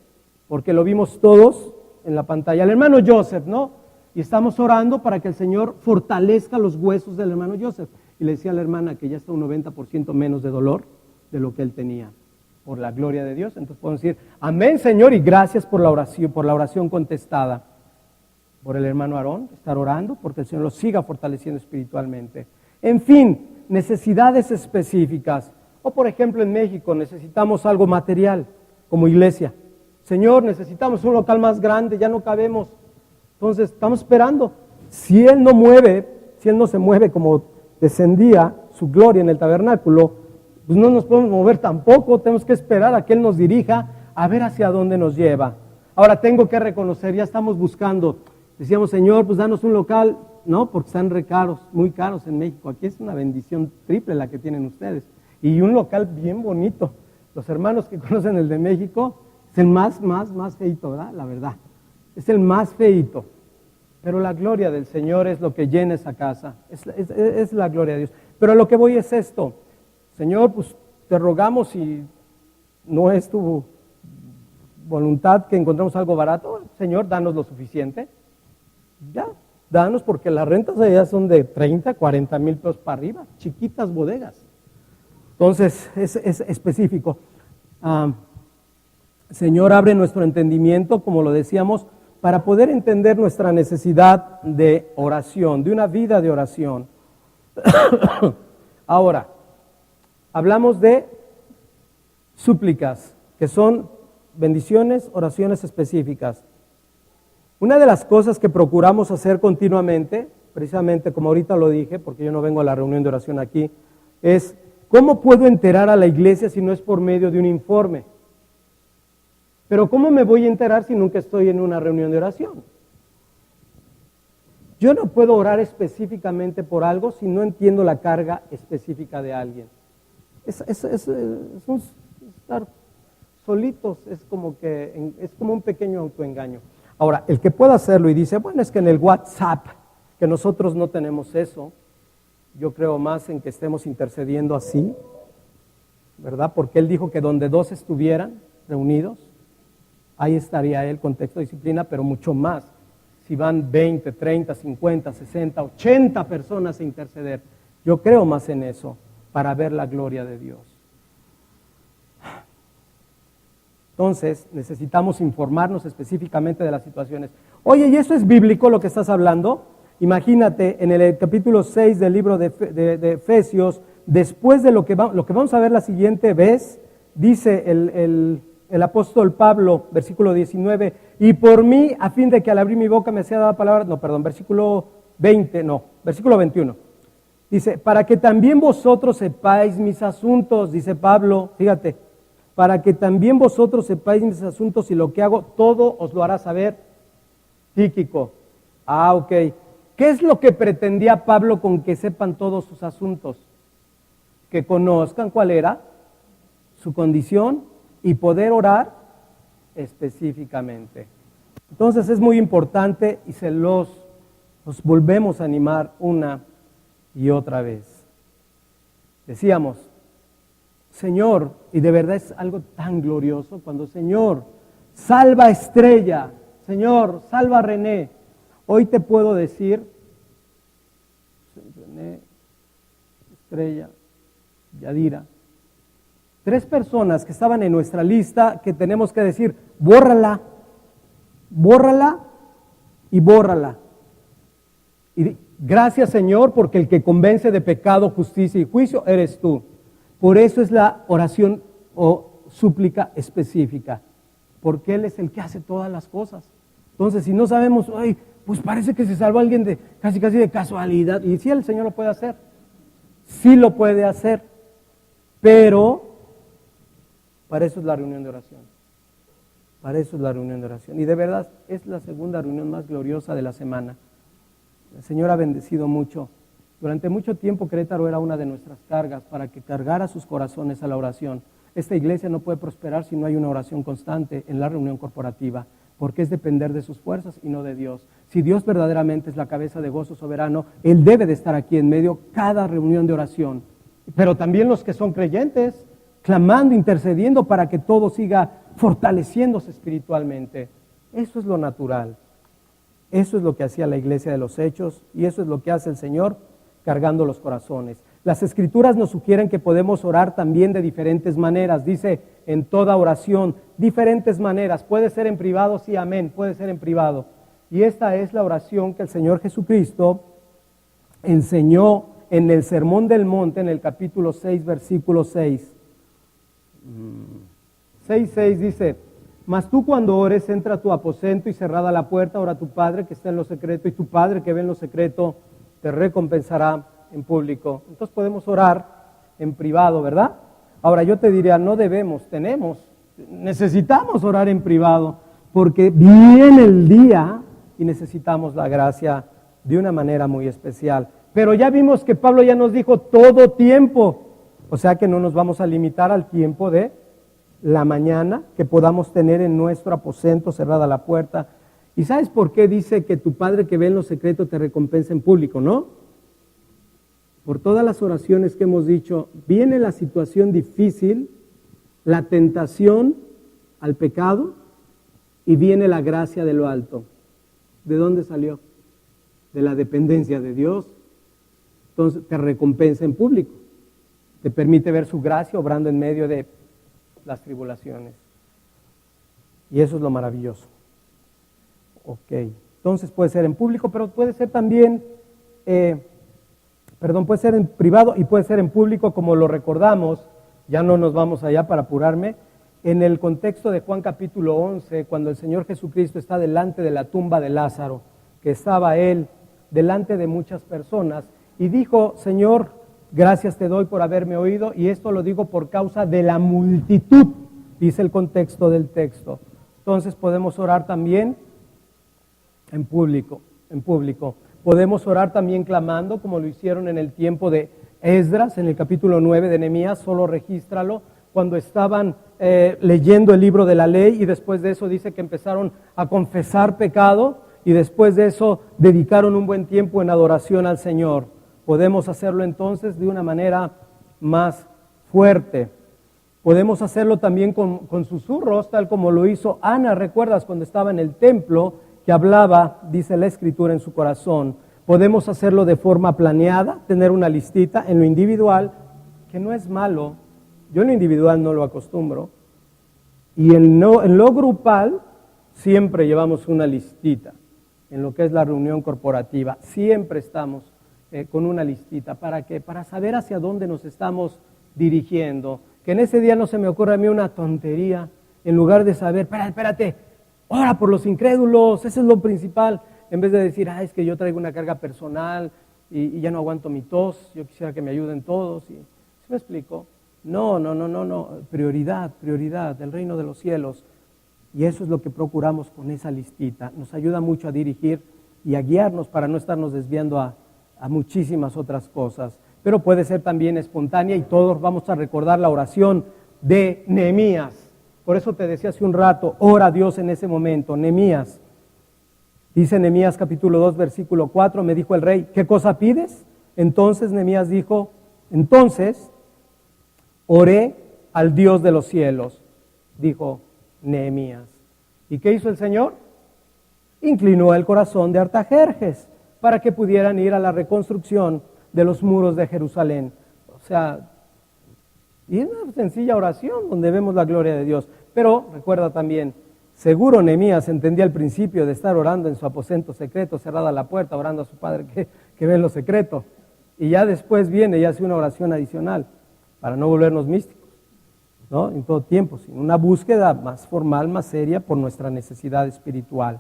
porque lo vimos todos en la pantalla, al hermano Joseph, ¿no? Y estamos orando para que el Señor fortalezca los huesos del hermano Joseph. Y le decía a la hermana que ya está un 90% menos de dolor de lo que él tenía. por la gloria de Dios. Entonces podemos decir, amén, Señor, y gracias por la oración contestada. Por el hermano Aarón, estar orando, porque el Señor lo siga fortaleciendo espiritualmente. En fin, necesidades específicas. O por ejemplo en México necesitamos algo material, como iglesia. Señor, necesitamos un local más grande, ya no cabemos. Entonces estamos esperando. Si Él no se mueve como descendía su gloria en el tabernáculo, pues no nos podemos mover tampoco, tenemos que esperar a que Él nos dirija a ver hacia dónde nos lleva. Ahora tengo que reconocer, ya estamos buscando, decíamos, Señor, pues danos un local, no, porque están muy caros en México. Aquí es una bendición triple la que tienen ustedes. Y un local bien bonito. Los hermanos que conocen el de México, es el más feito, ¿verdad? La verdad. Es el más feito. Pero la gloria del Señor es lo que llena esa casa. Es la gloria de Dios. Pero a lo que voy es esto. Señor, pues te rogamos, si no es tu voluntad que encontremos algo barato, Señor, danos lo suficiente. Ya, danos, porque las rentas allá son de 30, 40 mil pesos para arriba, chiquitas bodegas. Entonces, es específico. Señor, abre nuestro entendimiento, como lo decíamos, para poder entender nuestra necesidad de oración, de una vida de oración. Ahora, hablamos de súplicas, que son bendiciones, oraciones específicas. Una de las cosas que procuramos hacer continuamente, precisamente como ahorita lo dije, porque yo no vengo a la reunión de oración aquí, es ¿cómo puedo enterar a la iglesia si no es por medio de un informe? Pero ¿cómo me voy a enterar si nunca estoy en una reunión de oración? Yo no puedo orar específicamente por algo si no entiendo la carga específica de alguien. Es estar solitos, es como un pequeño autoengaño. Ahora, el que pueda hacerlo y dice, bueno, es que en el WhatsApp, que nosotros no tenemos eso, yo creo más en que estemos intercediendo así, ¿verdad? Porque Él dijo que donde dos estuvieran reunidos, ahí estaría Él, contexto de disciplina, pero mucho más. Si van 20, 30, 50, 60, 80 personas a interceder, yo creo más en eso, para ver la gloria de Dios. Entonces, necesitamos informarnos específicamente de las situaciones. Oye, ¿y eso es bíblico lo que estás hablando? Imagínate, en el capítulo 6 del libro de Efesios, después de lo que vamos a ver la siguiente vez, dice el apóstol Pablo, versículo 19, y por mí, a fin de que al abrir mi boca me sea dada palabra, versículo 21. Dice, para que también vosotros sepáis mis asuntos, dice Pablo, fíjate, para que también vosotros sepáis mis asuntos y lo que hago, todo os lo hará saber Tíquico. Ok. ¿Qué es lo que pretendía Pablo con que sepan todos sus asuntos? Que conozcan cuál era su condición y poder orar específicamente. Entonces es muy importante y los volvemos a animar una y otra vez. Decíamos, Señor, y de verdad es algo tan glorioso cuando Señor, salva a Estrella, Señor, salva a René. Hoy te puedo decir, René, Estrella, Yadira, 3 personas que estaban en nuestra lista que tenemos que decir, bórrala y bórrala. Y gracias, Señor, porque el que convence de pecado, justicia y juicio eres tú. Por eso es la oración o súplica específica, porque Él es el que hace todas las cosas. Entonces, si no sabemos, pues parece que se salvó alguien de casi de casualidad, y sí, el Señor lo puede hacer, sí lo puede hacer, pero para eso es la reunión de oración. Para eso es la reunión de oración. Y de verdad es la segunda reunión más gloriosa de la semana. El Señor ha bendecido mucho. Durante mucho tiempo Querétaro era una de nuestras cargas para que cargara sus corazones a la oración. Esta iglesia no puede prosperar si no hay una oración constante en la reunión corporativa, porque es depender de sus fuerzas y no de Dios. Si Dios verdaderamente es la cabeza de gozo soberano, Él debe de estar aquí en medio cada reunión de oración. Pero también los que son creyentes, clamando, intercediendo para que todo siga fortaleciéndose espiritualmente. Eso es lo natural. Eso es lo que hacía la iglesia de los Hechos y eso es lo que hace el Señor cargando los corazones. Las Escrituras nos sugieren que podemos orar también de diferentes maneras. Dice, en toda oración, diferentes maneras. Puede ser en privado, sí, amén, puede ser en privado. Y esta es la oración que el Señor Jesucristo enseñó en el Sermón del Monte, en el capítulo 6, versículo 6. 6:6 dice, mas tú cuando ores, entra a tu aposento y cerrada la puerta, ora a tu Padre que está en lo secreto, y tu Padre que ve en lo secreto te recompensará en público. Entonces podemos orar en privado, ¿verdad? Ahora yo te diría, no debemos, necesitamos orar en privado, porque viene el día y necesitamos la gracia de una manera muy especial. Pero ya vimos que Pablo ya nos dijo todo tiempo, o sea que no nos vamos a limitar al tiempo de la mañana que podamos tener en nuestro aposento cerrada la puerta. ¿Y sabes por qué dice que tu Padre que ve en lo secreto te recompensa en público, no? Por todas las oraciones que hemos dicho, viene la situación difícil, la tentación al pecado y viene la gracia de lo alto. ¿De dónde salió? De la dependencia de Dios. Entonces te recompensa en público, te permite ver su gracia obrando en medio de las tribulaciones. Y eso es lo maravilloso. Ok, entonces puede ser en público, pero puede ser también... puede ser en privado y puede ser en público, como lo recordamos, ya no nos vamos allá para apurarme, en el contexto de Juan capítulo 11, cuando el Señor Jesucristo está delante de la tumba de Lázaro, que estaba él delante de muchas personas, y dijo, Señor, gracias te doy por haberme oído, y esto lo digo por causa de la multitud, dice el contexto del texto. Entonces podemos orar también en público. Podemos orar también clamando, como lo hicieron en el tiempo de Esdras, en el capítulo 9 de Nehemías, solo regístralo, cuando estaban leyendo el libro de la ley y después de eso dice que empezaron a confesar pecado y después de eso dedicaron un buen tiempo en adoración al Señor. Podemos hacerlo entonces de una manera más fuerte. Podemos hacerlo también con susurros, tal como lo hizo Ana, ¿recuerdas cuando estaba en el templo? Que hablaba, dice la Escritura, en su corazón. Podemos hacerlo de forma planeada, tener una listita en lo individual, que no es malo. Yo en lo individual no lo acostumbro. Y en lo grupal siempre llevamos una listita. En lo que es la reunión corporativa, siempre estamos con una listita. ¿Para qué? Para saber hacia dónde nos estamos dirigiendo. Que en ese día no se me ocurra a mí una tontería, en lugar de saber, espérate, ora por los incrédulos, eso es lo principal, en vez de decir, es que yo traigo una carga personal y ya no aguanto mi tos, yo quisiera que me ayuden todos. ¿Sí me explico? No, prioridad, el reino de los cielos. Y eso es lo que procuramos con esa listita. Nos ayuda mucho a dirigir y a guiarnos para no estarnos desviando a muchísimas otras cosas. Pero puede ser también espontánea y todos vamos a recordar la oración de Nehemías. Por eso te decía hace un rato, ora a Dios en ese momento. Nehemías, dice Nehemías capítulo 2, versículo 4, me dijo el rey, ¿qué cosa pides? Entonces Nehemías dijo, oré al Dios de los cielos, dijo Nehemías. ¿Y qué hizo el Señor? Inclinó el corazón de Artajerjes para que pudieran ir a la reconstrucción de los muros de Jerusalén. O sea, y es una sencilla oración donde vemos la gloria de Dios. Pero recuerda también, seguro Nehemías entendía al principio de estar orando en su aposento secreto, cerrada la puerta, orando a su Padre que ve en lo secreto. Y ya después viene y hace una oración adicional para no volvernos místicos, ¿no? En todo tiempo, sino una búsqueda más formal, más seria por nuestra necesidad espiritual.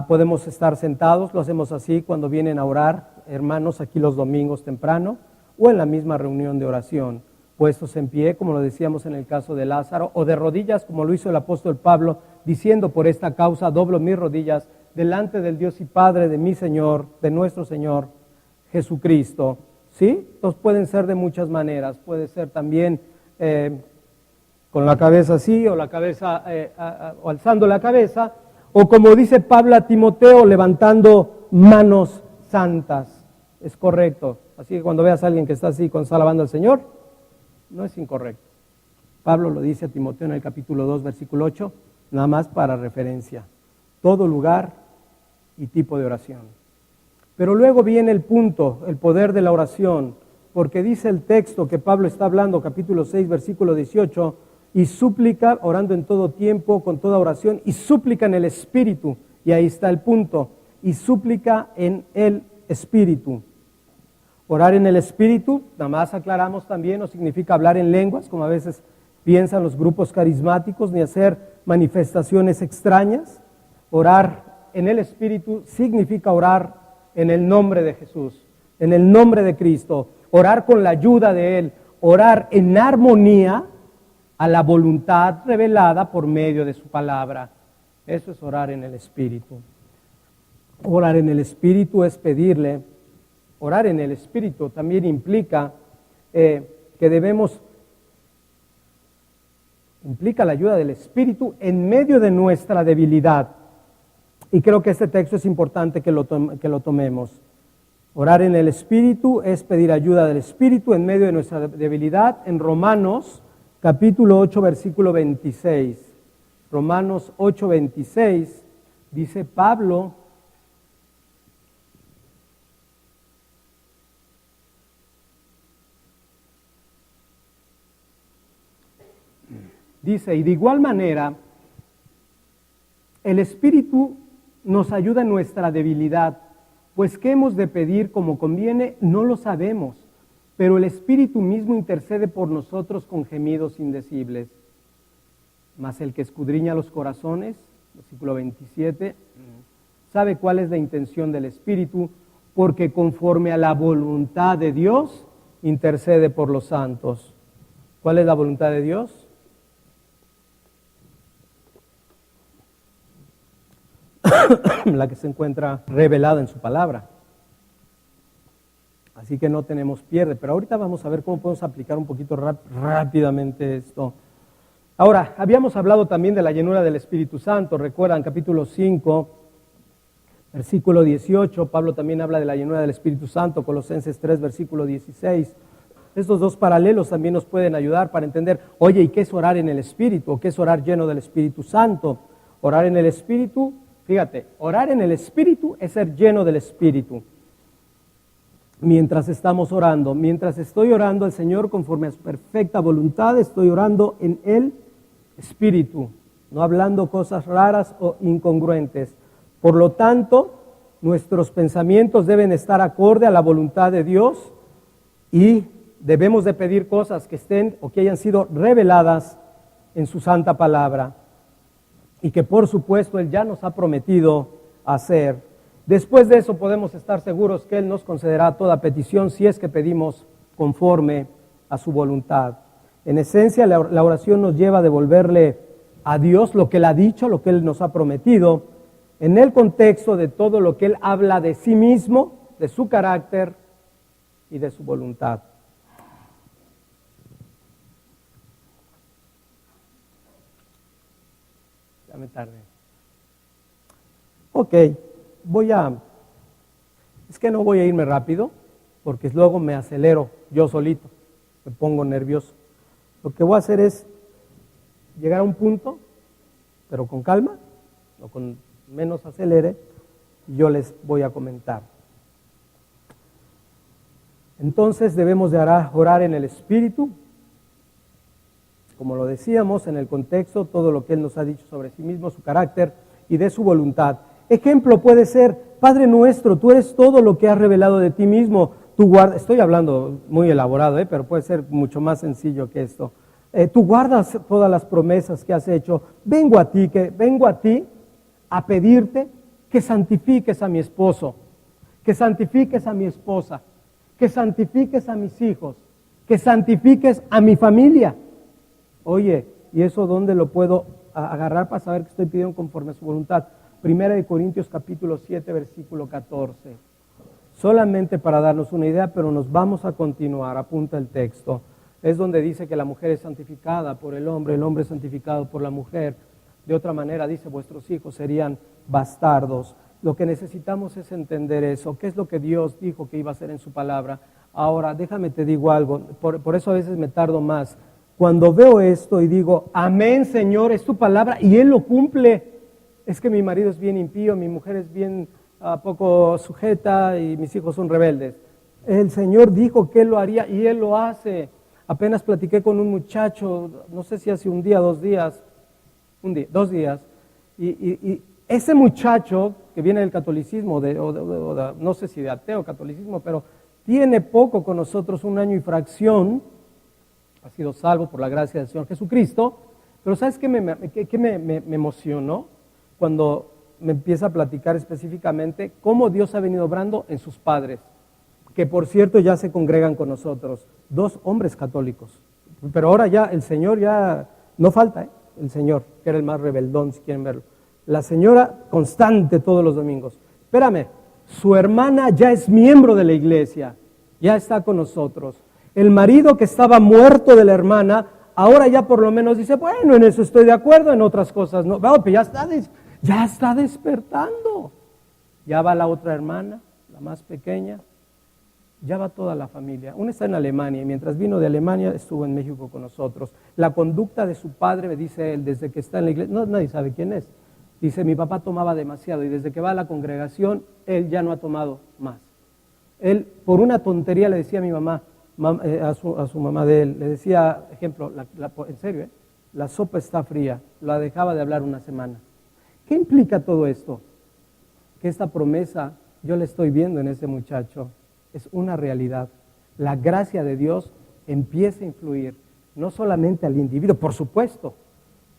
Podemos estar sentados, lo hacemos así cuando vienen a orar, hermanos, aquí los domingos temprano, o en la misma reunión de oración, puestos en pie, como lo decíamos en el caso de Lázaro, o de rodillas, como lo hizo el apóstol Pablo, diciendo, por esta causa doblo mis rodillas delante del Dios y Padre de mi Señor, de nuestro Señor Jesucristo. ¿Sí? Entonces pueden ser de muchas maneras, puede ser también con la cabeza así, o la cabeza, o alzando la cabeza, o como dice Pablo a Timoteo, levantando manos santas. Es correcto. Así que cuando veas a alguien que está así, con alabando al Señor, no es incorrecto. Pablo lo dice a Timoteo en el capítulo 2, versículo 8, nada más para referencia. Todo lugar y tipo de oración. Pero luego viene el punto, el poder de la oración. porque dice el texto que Pablo está hablando, capítulo 6, versículo 18, y súplica, orando en todo tiempo, con toda oración, y súplica en el Espíritu, y ahí está el punto, y súplica en el Espíritu. Orar en el Espíritu, nada más aclaramos también, no significa hablar en lenguas, como a veces piensan los grupos carismáticos, ni hacer manifestaciones extrañas. Orar en el Espíritu significa orar en el nombre de Jesús, en el nombre de Cristo, orar con la ayuda de Él, orar en armonía a la voluntad revelada por medio de su palabra. Eso es orar en el Espíritu. Orar en el Espíritu es pedirle. Orar en el Espíritu también implica implica la ayuda del Espíritu en medio de nuestra debilidad. Y creo que este texto es importante que lo tomemos. Orar en el Espíritu es pedir ayuda del Espíritu en medio de nuestra debilidad. En Romanos capítulo 8, versículo 26. Romanos 8, 26, dice Pablo: dice, y de igual manera, el Espíritu nos ayuda en nuestra debilidad, pues qué hemos de pedir como conviene, no lo sabemos, pero el Espíritu mismo intercede por nosotros con gemidos indecibles. Mas el que escudriña los corazones, versículo 27, sabe cuál es la intención del Espíritu, porque conforme a la voluntad de Dios, intercede por los santos. ¿Cuál es la voluntad de Dios? La que se encuentra revelada en su palabra. Así que no tenemos pierde, pero ahorita vamos a ver cómo podemos aplicar un poquito rápidamente esto. Ahora, habíamos hablado también de la llenura del Espíritu Santo. Recuerdan, capítulo 5, versículo 18, Pablo también habla de la llenura del Espíritu Santo, Colosenses 3, versículo 16. Estos dos paralelos también nos pueden ayudar para entender, oye, ¿y qué es orar en el Espíritu? ¿O qué es orar lleno del Espíritu Santo? Orar en el Espíritu, fíjate, orar en el Espíritu es ser lleno del Espíritu. Mientras estamos orando, mientras estoy orando al Señor conforme a su perfecta voluntad, estoy orando en el Espíritu, no hablando cosas raras o incongruentes. Por lo tanto, nuestros pensamientos deben estar acorde a la voluntad de Dios y debemos de pedir cosas que estén o que hayan sido reveladas en su santa palabra y que por supuesto Él ya nos ha prometido hacer. Después de eso podemos estar seguros que Él nos concederá toda petición si es que pedimos conforme a su voluntad. En esencia, la oración nos lleva a devolverle a Dios lo que Él ha dicho, lo que Él nos ha prometido, en el contexto de todo lo que Él habla de sí mismo, de su carácter y de su voluntad. Ya me tardé. Ok, es que no voy a irme rápido, porque luego me acelero yo solito, me pongo nervioso. Lo que voy a hacer es llegar a un punto, pero con calma, o con menos acelere, y yo les voy a comentar. Entonces debemos de orar en el Espíritu, como lo decíamos, en el contexto, todo lo que Él nos ha dicho sobre sí mismo, su carácter y de su voluntad. Ejemplo puede ser, Padre nuestro, tú eres todo lo que has revelado de ti mismo. Tú guardas, estoy hablando muy elaborado, pero puede ser mucho más sencillo que esto. Tú guardas todas las promesas que has hecho. Vengo a ti a pedirte que santifiques a mi esposo, que santifiques a mi esposa, que santifiques a mis hijos, que santifiques a mi familia. Oye, ¿y eso dónde lo puedo agarrar para saber que estoy pidiendo conforme a su voluntad? Primera de Corintios capítulo 7, versículo 14. Solamente para darnos una idea, pero nos vamos a continuar, apunta el texto. Es donde dice que la mujer es santificada por el hombre es santificado por la mujer. De otra manera dice, vuestros hijos serían bastardos. Lo que necesitamos es entender eso. ¿Qué es lo que Dios dijo que iba a hacer en su palabra? Ahora, déjame te digo algo, por eso a veces me tardo más. Cuando veo esto y digo, amén Señor, es tu palabra y Él lo cumple. Es que mi marido es bien impío, mi mujer es bien poco sujeta y mis hijos son rebeldes. El Señor dijo que Él lo haría y Él lo hace. Apenas platiqué con un muchacho, no sé si hace un día, 2 días, 2 días, y ese muchacho que viene del catolicismo, no sé si de ateo o catolicismo, pero tiene poco con nosotros, 1 año y fracción, ha sido salvo por la gracia del Señor Jesucristo, pero ¿sabes qué me emocionó? Cuando me empieza a platicar específicamente cómo Dios ha venido obrando en sus padres, que por cierto ya se congregan con nosotros, 2 hombres católicos, pero ahora ya el Señor ya, no falta, el Señor, que era el más rebeldón si quieren verlo, la señora constante todos los domingos. Espérame, su hermana ya es miembro de la iglesia, ya está con nosotros. El marido que estaba muerto de la hermana, ahora ya por lo menos dice, bueno, en eso estoy de acuerdo, en otras cosas no. Bueno, pero ya está despertando. Ya va la otra hermana, la más pequeña, ya va toda la familia. Una está en Alemania y mientras vino de Alemania estuvo en México con nosotros. La conducta de su padre, me dice él, desde que está en la iglesia, nadie sabe quién es. Dice, mi papá tomaba demasiado y desde que va a la congregación, él ya no ha tomado más. Él, por una tontería, le decía a mi mamá, a su mamá de él, le decía, ejemplo, en serio, la sopa está fría, la dejaba de hablar 1 semana. ¿Qué implica todo esto? Que esta promesa, yo la estoy viendo en ese muchacho, es una realidad. La gracia de Dios empieza a influir, no solamente al individuo, por supuesto,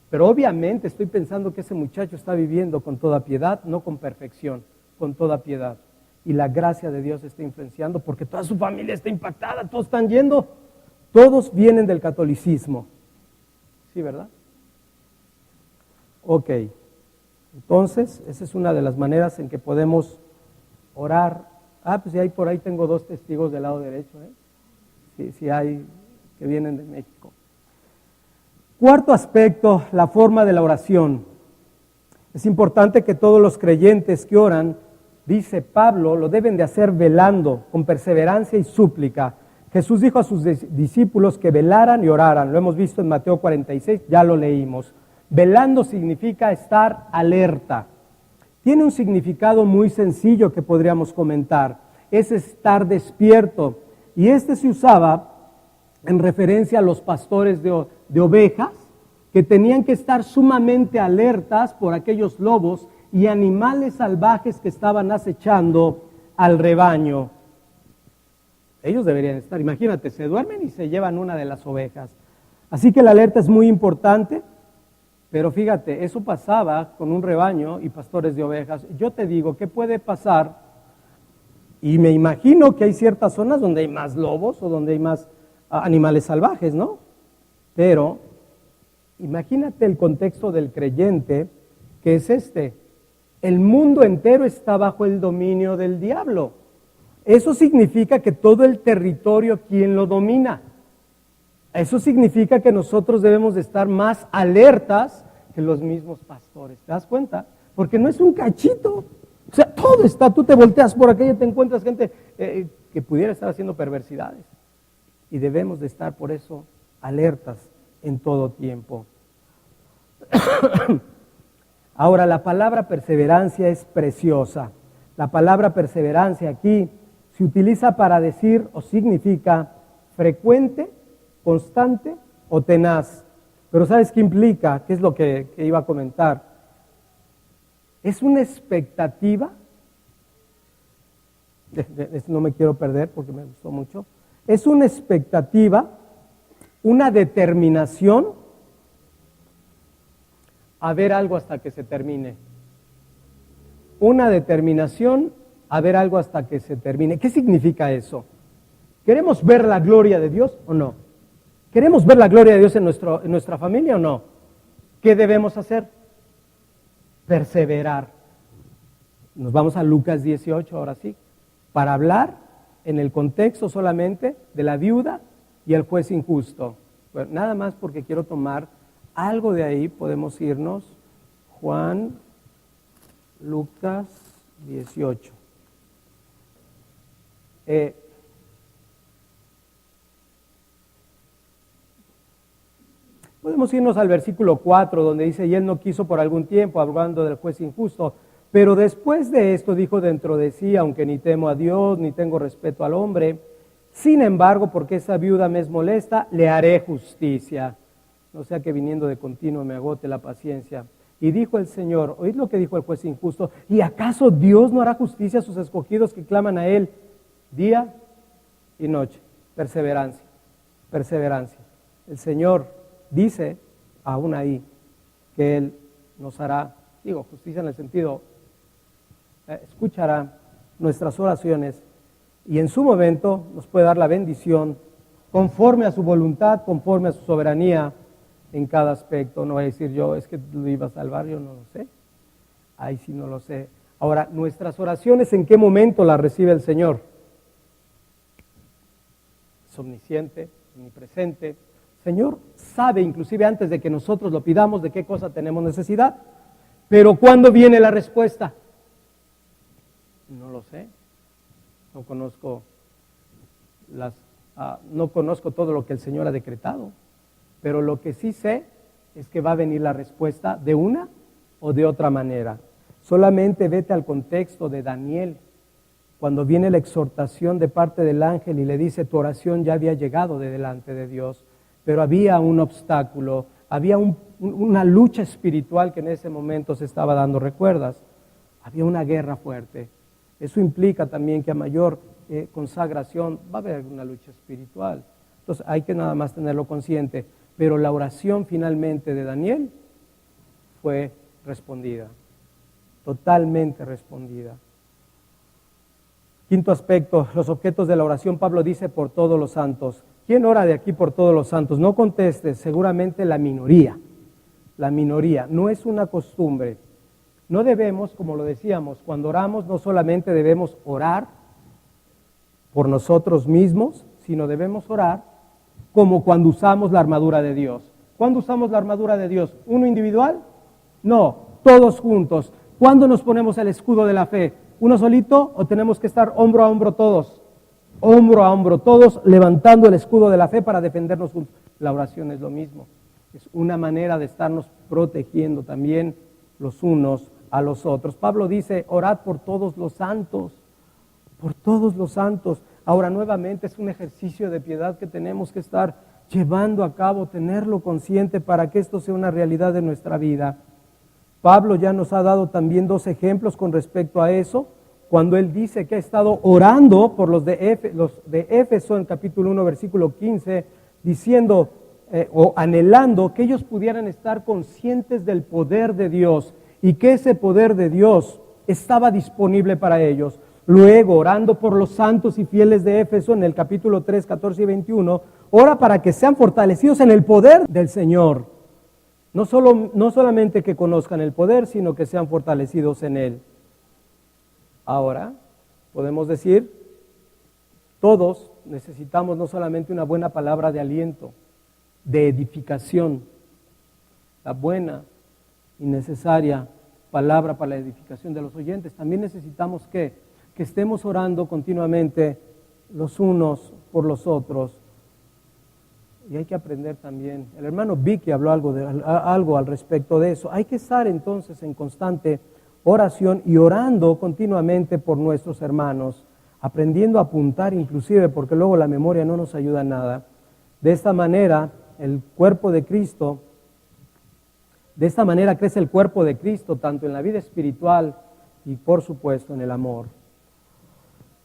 pero obviamente estoy pensando que ese muchacho está viviendo con toda piedad, no con perfección, con toda piedad. Y la gracia de Dios está influenciando porque toda su familia está impactada, todos están yendo, todos vienen del catolicismo. ¿Sí, verdad? Ok, entonces esa es una de las maneras en que podemos orar. Pues ahí por ahí tengo 2 testigos del lado derecho, sí hay que vienen de México. Cuarto aspecto, la forma de la oración. Es importante que todos los creyentes que oran, dice Pablo, lo deben de hacer velando, con perseverancia y súplica. Jesús dijo a sus discípulos que velaran y oraran. Lo hemos visto en Mateo 46, ya lo leímos. Velando significa estar alerta. Tiene un significado muy sencillo que podríamos comentar. Es estar despierto. Y este se usaba en referencia a los pastores de ovejas, que tenían que estar sumamente alertas por aquellos lobos y animales salvajes que estaban acechando al rebaño. Ellos deberían estar, imagínate, se duermen y se llevan una de las ovejas. Así que la alerta es muy importante, pero fíjate, eso pasaba con un rebaño y pastores de ovejas. Yo te digo, ¿qué puede pasar? Y me imagino que hay ciertas zonas donde hay más lobos o donde hay más animales salvajes, ¿no? Pero imagínate el contexto del creyente, que es este. El mundo entero está bajo el dominio del diablo. Eso significa que todo el territorio, ¿quién lo domina? Eso significa que nosotros debemos de estar más alertas que los mismos pastores. ¿Te das cuenta? Porque no es un cachito. O sea, todo está, tú te volteas por aquello y te encuentras gente que pudiera estar haciendo perversidades. Y debemos de estar por eso alertas en todo tiempo. Ahora, la palabra perseverancia es preciosa. La palabra perseverancia aquí se utiliza para decir o significa frecuente, constante o tenaz. Pero ¿sabes qué implica? ¿Qué es lo que iba a comentar? Es una expectativa, no me quiero perder porque me gustó mucho, es una expectativa, una determinación a ver algo hasta que se termine. Una determinación a ver algo hasta que se termine. ¿Qué significa eso? ¿Queremos ver la gloria de Dios o no? ¿Queremos ver la gloria de Dios en nuestra familia o no? ¿Qué debemos hacer? Perseverar. Nos vamos a Lucas 18 ahora sí, para hablar en el contexto solamente de la viuda y el juez injusto. Bueno, nada más porque quiero tomar algo de ahí, podemos irnos. Juan, Lucas 18. Podemos irnos al versículo 4, donde dice, y él no quiso por algún tiempo, hablando del juez injusto, Pero después de esto dijo dentro de sí, aunque ni temo a Dios, ni tengo respeto al hombre, sin embargo, porque esa viuda me es molesta, le haré justicia. No sea que viniendo de continuo me agote la paciencia. Y dijo el Señor, oíd lo que dijo el juez injusto, ¿y acaso Dios no hará justicia a sus escogidos que claman a Él día y noche? Perseverancia, perseverancia. El Señor dice, aún ahí, que Él nos hará, justicia en el sentido, escuchará nuestras oraciones y en su momento nos puede dar la bendición conforme a su voluntad, conforme a su soberanía en cada aspecto. No voy a decir yo, es que lo iba a salvar, yo no lo sé. Ahí sí no lo sé. Ahora, nuestras oraciones, ¿en qué momento las recibe el Señor? Es omnisciente, omnipresente. El Señor sabe, inclusive antes de que nosotros lo pidamos, de qué cosa tenemos necesidad. Pero ¿cuándo viene la respuesta? No lo sé. No conozco no conozco todo lo que el Señor ha decretado. Pero lo que sí sé es que va a venir la respuesta de una o de otra manera. Solamente vete al contexto de Daniel, cuando viene la exhortación de parte del ángel y le dice, tu oración ya había llegado de delante de Dios, pero había un obstáculo, había una lucha espiritual que en ese momento se estaba dando, ¿recuerdas? Había una guerra fuerte. Eso implica también que a mayor consagración va a haber una lucha espiritual. Entonces hay que nada más tenerlo consciente. Pero la oración finalmente de Daniel fue respondida, totalmente respondida. Quinto aspecto, los objetos de la oración. Pablo dice por todos los santos. ¿Quién ora de aquí por todos los santos? No contestes, seguramente la minoría. La minoría, no es una costumbre. No debemos, como lo decíamos, cuando oramos no solamente debemos orar por nosotros mismos, sino debemos orar como cuando usamos la armadura de Dios. ¿Cuándo usamos la armadura de Dios? ¿Uno individual? No, todos juntos. ¿Cuándo nos ponemos el escudo de la fe? ¿Uno solito o tenemos que estar hombro a hombro todos? Hombro a hombro todos, levantando el escudo de la fe para defendernos juntos. La oración es lo mismo. Es una manera de estarnos protegiendo también los unos a los otros. Pablo dice, orad por todos los santos, por todos los santos. Ahora nuevamente es un ejercicio de piedad que tenemos que estar llevando a cabo, tenerlo consciente para que esto sea una realidad de nuestra vida. Pablo ya nos ha dado también dos ejemplos con respecto a eso, cuando él dice que ha estado orando por los de Éfeso en capítulo 1, versículo 15, diciendo o anhelando que ellos pudieran estar conscientes del poder de Dios y que ese poder de Dios estaba disponible para ellos. Luego, orando por los santos y fieles de Éfeso, en el capítulo 3, 14 y 21, ora para que sean fortalecidos en el poder del Señor. No solamente que conozcan el poder, sino que sean fortalecidos en él. Ahora, podemos decir, todos necesitamos no solamente una buena palabra de aliento, de edificación, la buena y necesaria palabra para la edificación de los oyentes, también necesitamos que estemos orando continuamente los unos por los otros. Y hay que aprender también. El hermano Vicky habló algo al respecto de eso. Hay que estar entonces en constante oración y orando continuamente por nuestros hermanos, aprendiendo a apuntar inclusive, porque luego la memoria no nos ayuda en nada. De esta manera, el cuerpo de Cristo, de esta manera crece el cuerpo de Cristo, tanto en la vida espiritual y por supuesto en el amor.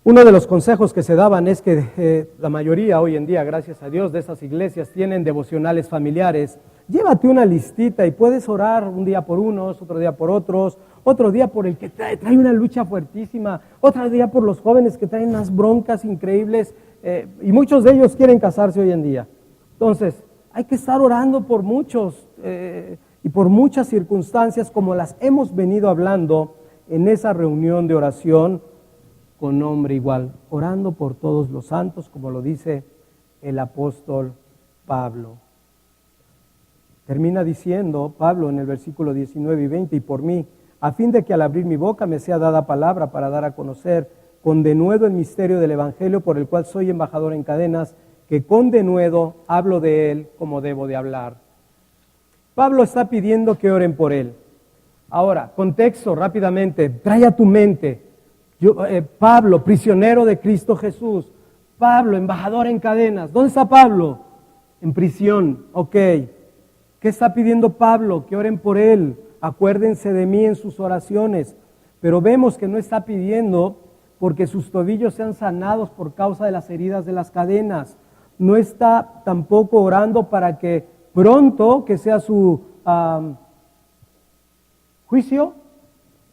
Uno de los consejos que se daban es que la mayoría hoy en día, gracias a Dios, de estas iglesias tienen devocionales familiares. Llévate una listita y puedes orar un día por unos, otro día por otros, otro día por el que trae una lucha fuertísima, otro día por los jóvenes que traen unas broncas increíbles y muchos de ellos quieren casarse hoy en día. Entonces, hay que estar orando por muchos y por muchas circunstancias como las hemos venido hablando en esa reunión de oración con nombre igual, orando por todos los santos, como lo dice el apóstol Pablo. Termina diciendo Pablo en el versículo 19 y 20, y por mí, a fin de que al abrir mi boca me sea dada palabra para dar a conocer con denuedo el misterio del Evangelio, por el cual soy embajador en cadenas, que con denuedo hablo de él como debo de hablar. Pablo está pidiendo que oren por él. Ahora, contexto rápidamente, trae a tu mente. Pablo, prisionero de Cristo Jesús. Pablo, embajador en cadenas. ¿Dónde está Pablo? En prisión, ok. ¿Qué está pidiendo Pablo? Que oren por él. Acuérdense de mí en sus oraciones. Pero vemos que no está pidiendo porque sus tobillos sean sanados por causa de las heridas de las cadenas. No está tampoco orando para que pronto, que sea su juicio,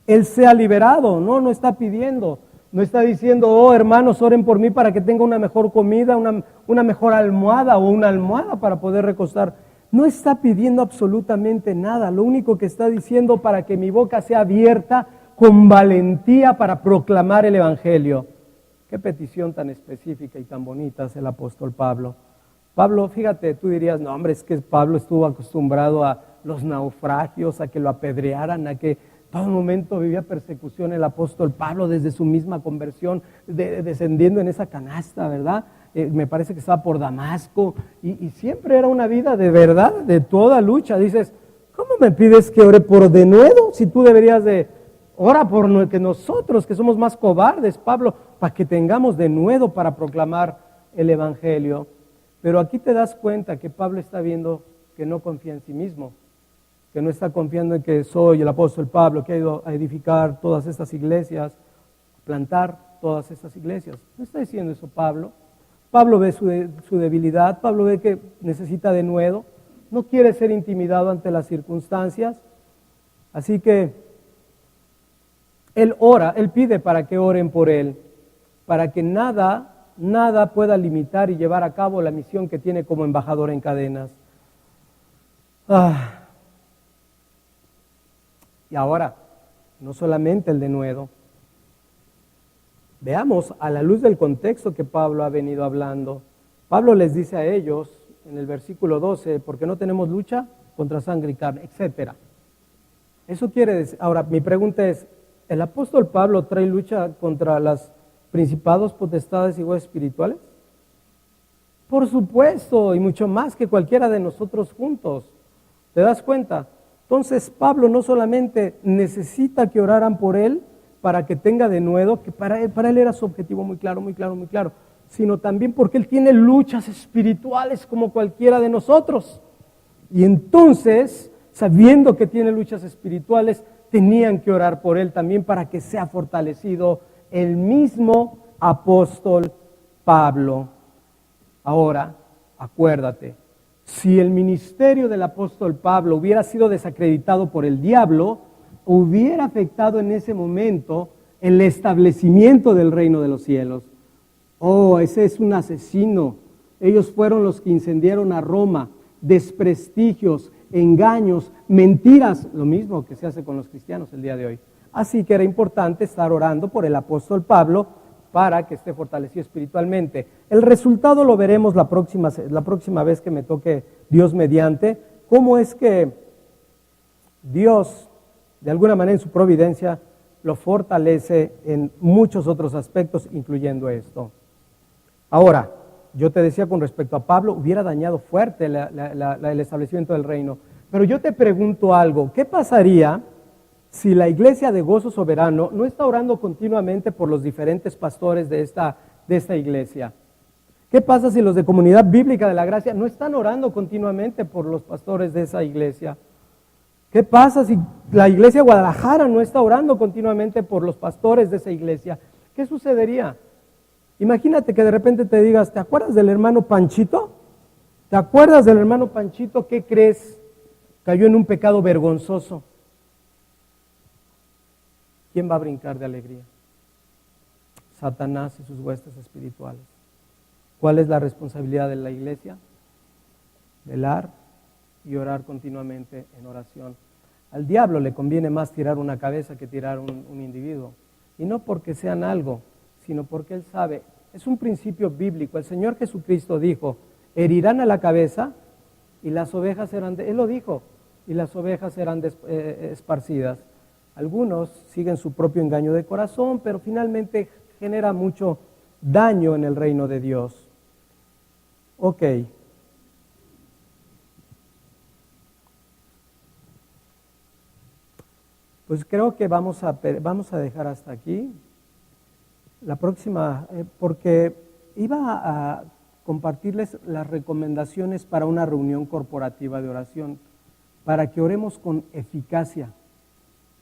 él sea liberado. No está pidiendo. No está diciendo, oh hermanos, oren por mí para que tenga una mejor comida, una mejor almohada o una almohada para poder recostar. No está pidiendo absolutamente nada. Lo único que está diciendo para que mi boca sea abierta con valentía para proclamar el Evangelio. Qué petición tan específica y tan bonita hace el apóstol Pablo. Pablo, fíjate, tú dirías, no hombre, es que Pablo estuvo acostumbrado a los naufragios, a que lo apedrearan, a que todo momento vivía persecución el apóstol Pablo desde su misma conversión, descendiendo en esa canasta, ¿verdad? Me parece que estaba por Damasco y siempre era una vida de verdad, de toda lucha. Dices, ¿cómo me pides que ore por denuedo? Si tú deberías de orar por que nosotros, que somos más cobardes, Pablo, para que tengamos denuedo para proclamar el Evangelio. Pero aquí te das cuenta que Pablo está viendo que no confía en sí mismo, que no está confiando en que soy el apóstol Pablo, que ha ido a edificar todas estas iglesias, plantar todas estas iglesias. No está diciendo eso Pablo. Pablo ve su debilidad, Pablo ve que necesita denuedo, no quiere ser intimidado ante las circunstancias, así que él ora, él pide para que oren por él, para que nada pueda limitar y llevar a cabo la misión que tiene como embajador en cadenas. Y ahora, no solamente el denuedo. Veamos a la luz del contexto que Pablo ha venido hablando. Pablo les dice a ellos en el versículo 12, porque no tenemos lucha contra sangre y carne, etc. Eso quiere decir, ahora mi pregunta es, ¿el apóstol Pablo trae lucha contra los principados, potestades y huestes espirituales? Por supuesto, y mucho más que cualquiera de nosotros juntos. ¿Te das cuenta? Entonces Pablo no solamente necesita que oraran por él para que tenga denuedo, que para él era su objetivo muy claro, sino también porque él tiene luchas espirituales como cualquiera de nosotros. Y entonces, sabiendo que tiene luchas espirituales, tenían que orar por él también para que sea fortalecido el mismo apóstol Pablo. Ahora, acuérdate, si el ministerio del apóstol Pablo hubiera sido desacreditado por el diablo, hubiera afectado en ese momento el establecimiento del reino de los cielos. Oh, ese es un asesino. Ellos fueron los que incendiaron a Roma. Desprestigios, engaños, mentiras, lo mismo que se hace con los cristianos el día de hoy. Así que era importante estar orando por el apóstol Pablo para que esté fortalecido espiritualmente. El resultado lo veremos la próxima vez que me toque Dios mediante, cómo es que Dios, de alguna manera en su providencia, lo fortalece en muchos otros aspectos, incluyendo esto. Ahora, yo te decía con respecto a Pablo, hubiera dañado fuerte el establecimiento del reino. Pero yo te pregunto algo, ¿qué pasaría si la iglesia de Gozo Soberano no está orando continuamente por los diferentes pastores de esta iglesia? ¿Qué pasa si los de Comunidad Bíblica de la Gracia no están orando continuamente por los pastores de esa iglesia? ¿Qué pasa si la iglesia de Guadalajara no está orando continuamente por los pastores de esa iglesia? ¿Qué sucedería? Imagínate que de repente te digas, ¿te acuerdas del hermano Panchito? ¿Te acuerdas del hermano Panchito? ¿Qué crees? Cayó en un pecado vergonzoso. ¿Quién va a brincar de alegría? Satanás y sus huestes espirituales. ¿Cuál es la responsabilidad de la iglesia? Velar y orar continuamente en oración. Al diablo le conviene más tirar una cabeza que tirar un individuo. Y no porque sean algo, sino porque él sabe, es un principio bíblico. El Señor Jesucristo dijo, herirán a la cabeza y las ovejas serán, él lo dijo, y las ovejas serán esparcidas. Algunos siguen su propio engaño de corazón, pero finalmente genera mucho daño en el reino de Dios. Ok. Pues creo que vamos a dejar hasta aquí. La próxima, porque iba a compartirles las recomendaciones para una reunión corporativa de oración, para que oremos con eficacia.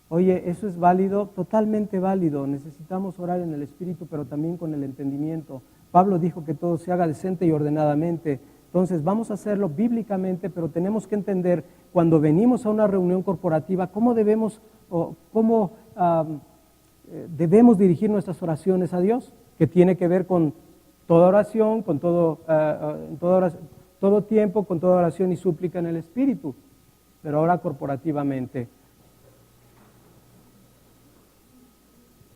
Oye, eso es válido, totalmente válido. Necesitamos orar en el Espíritu, pero también con el entendimiento. Pablo dijo que todo se haga decente y ordenadamente. Entonces vamos a hacerlo bíblicamente, pero tenemos que entender cuando venimos a una reunión corporativa cómo debemos dirigir nuestras oraciones a Dios, que tiene que ver con toda oración, con todo tiempo, con toda oración y súplica en el Espíritu, pero ahora corporativamente.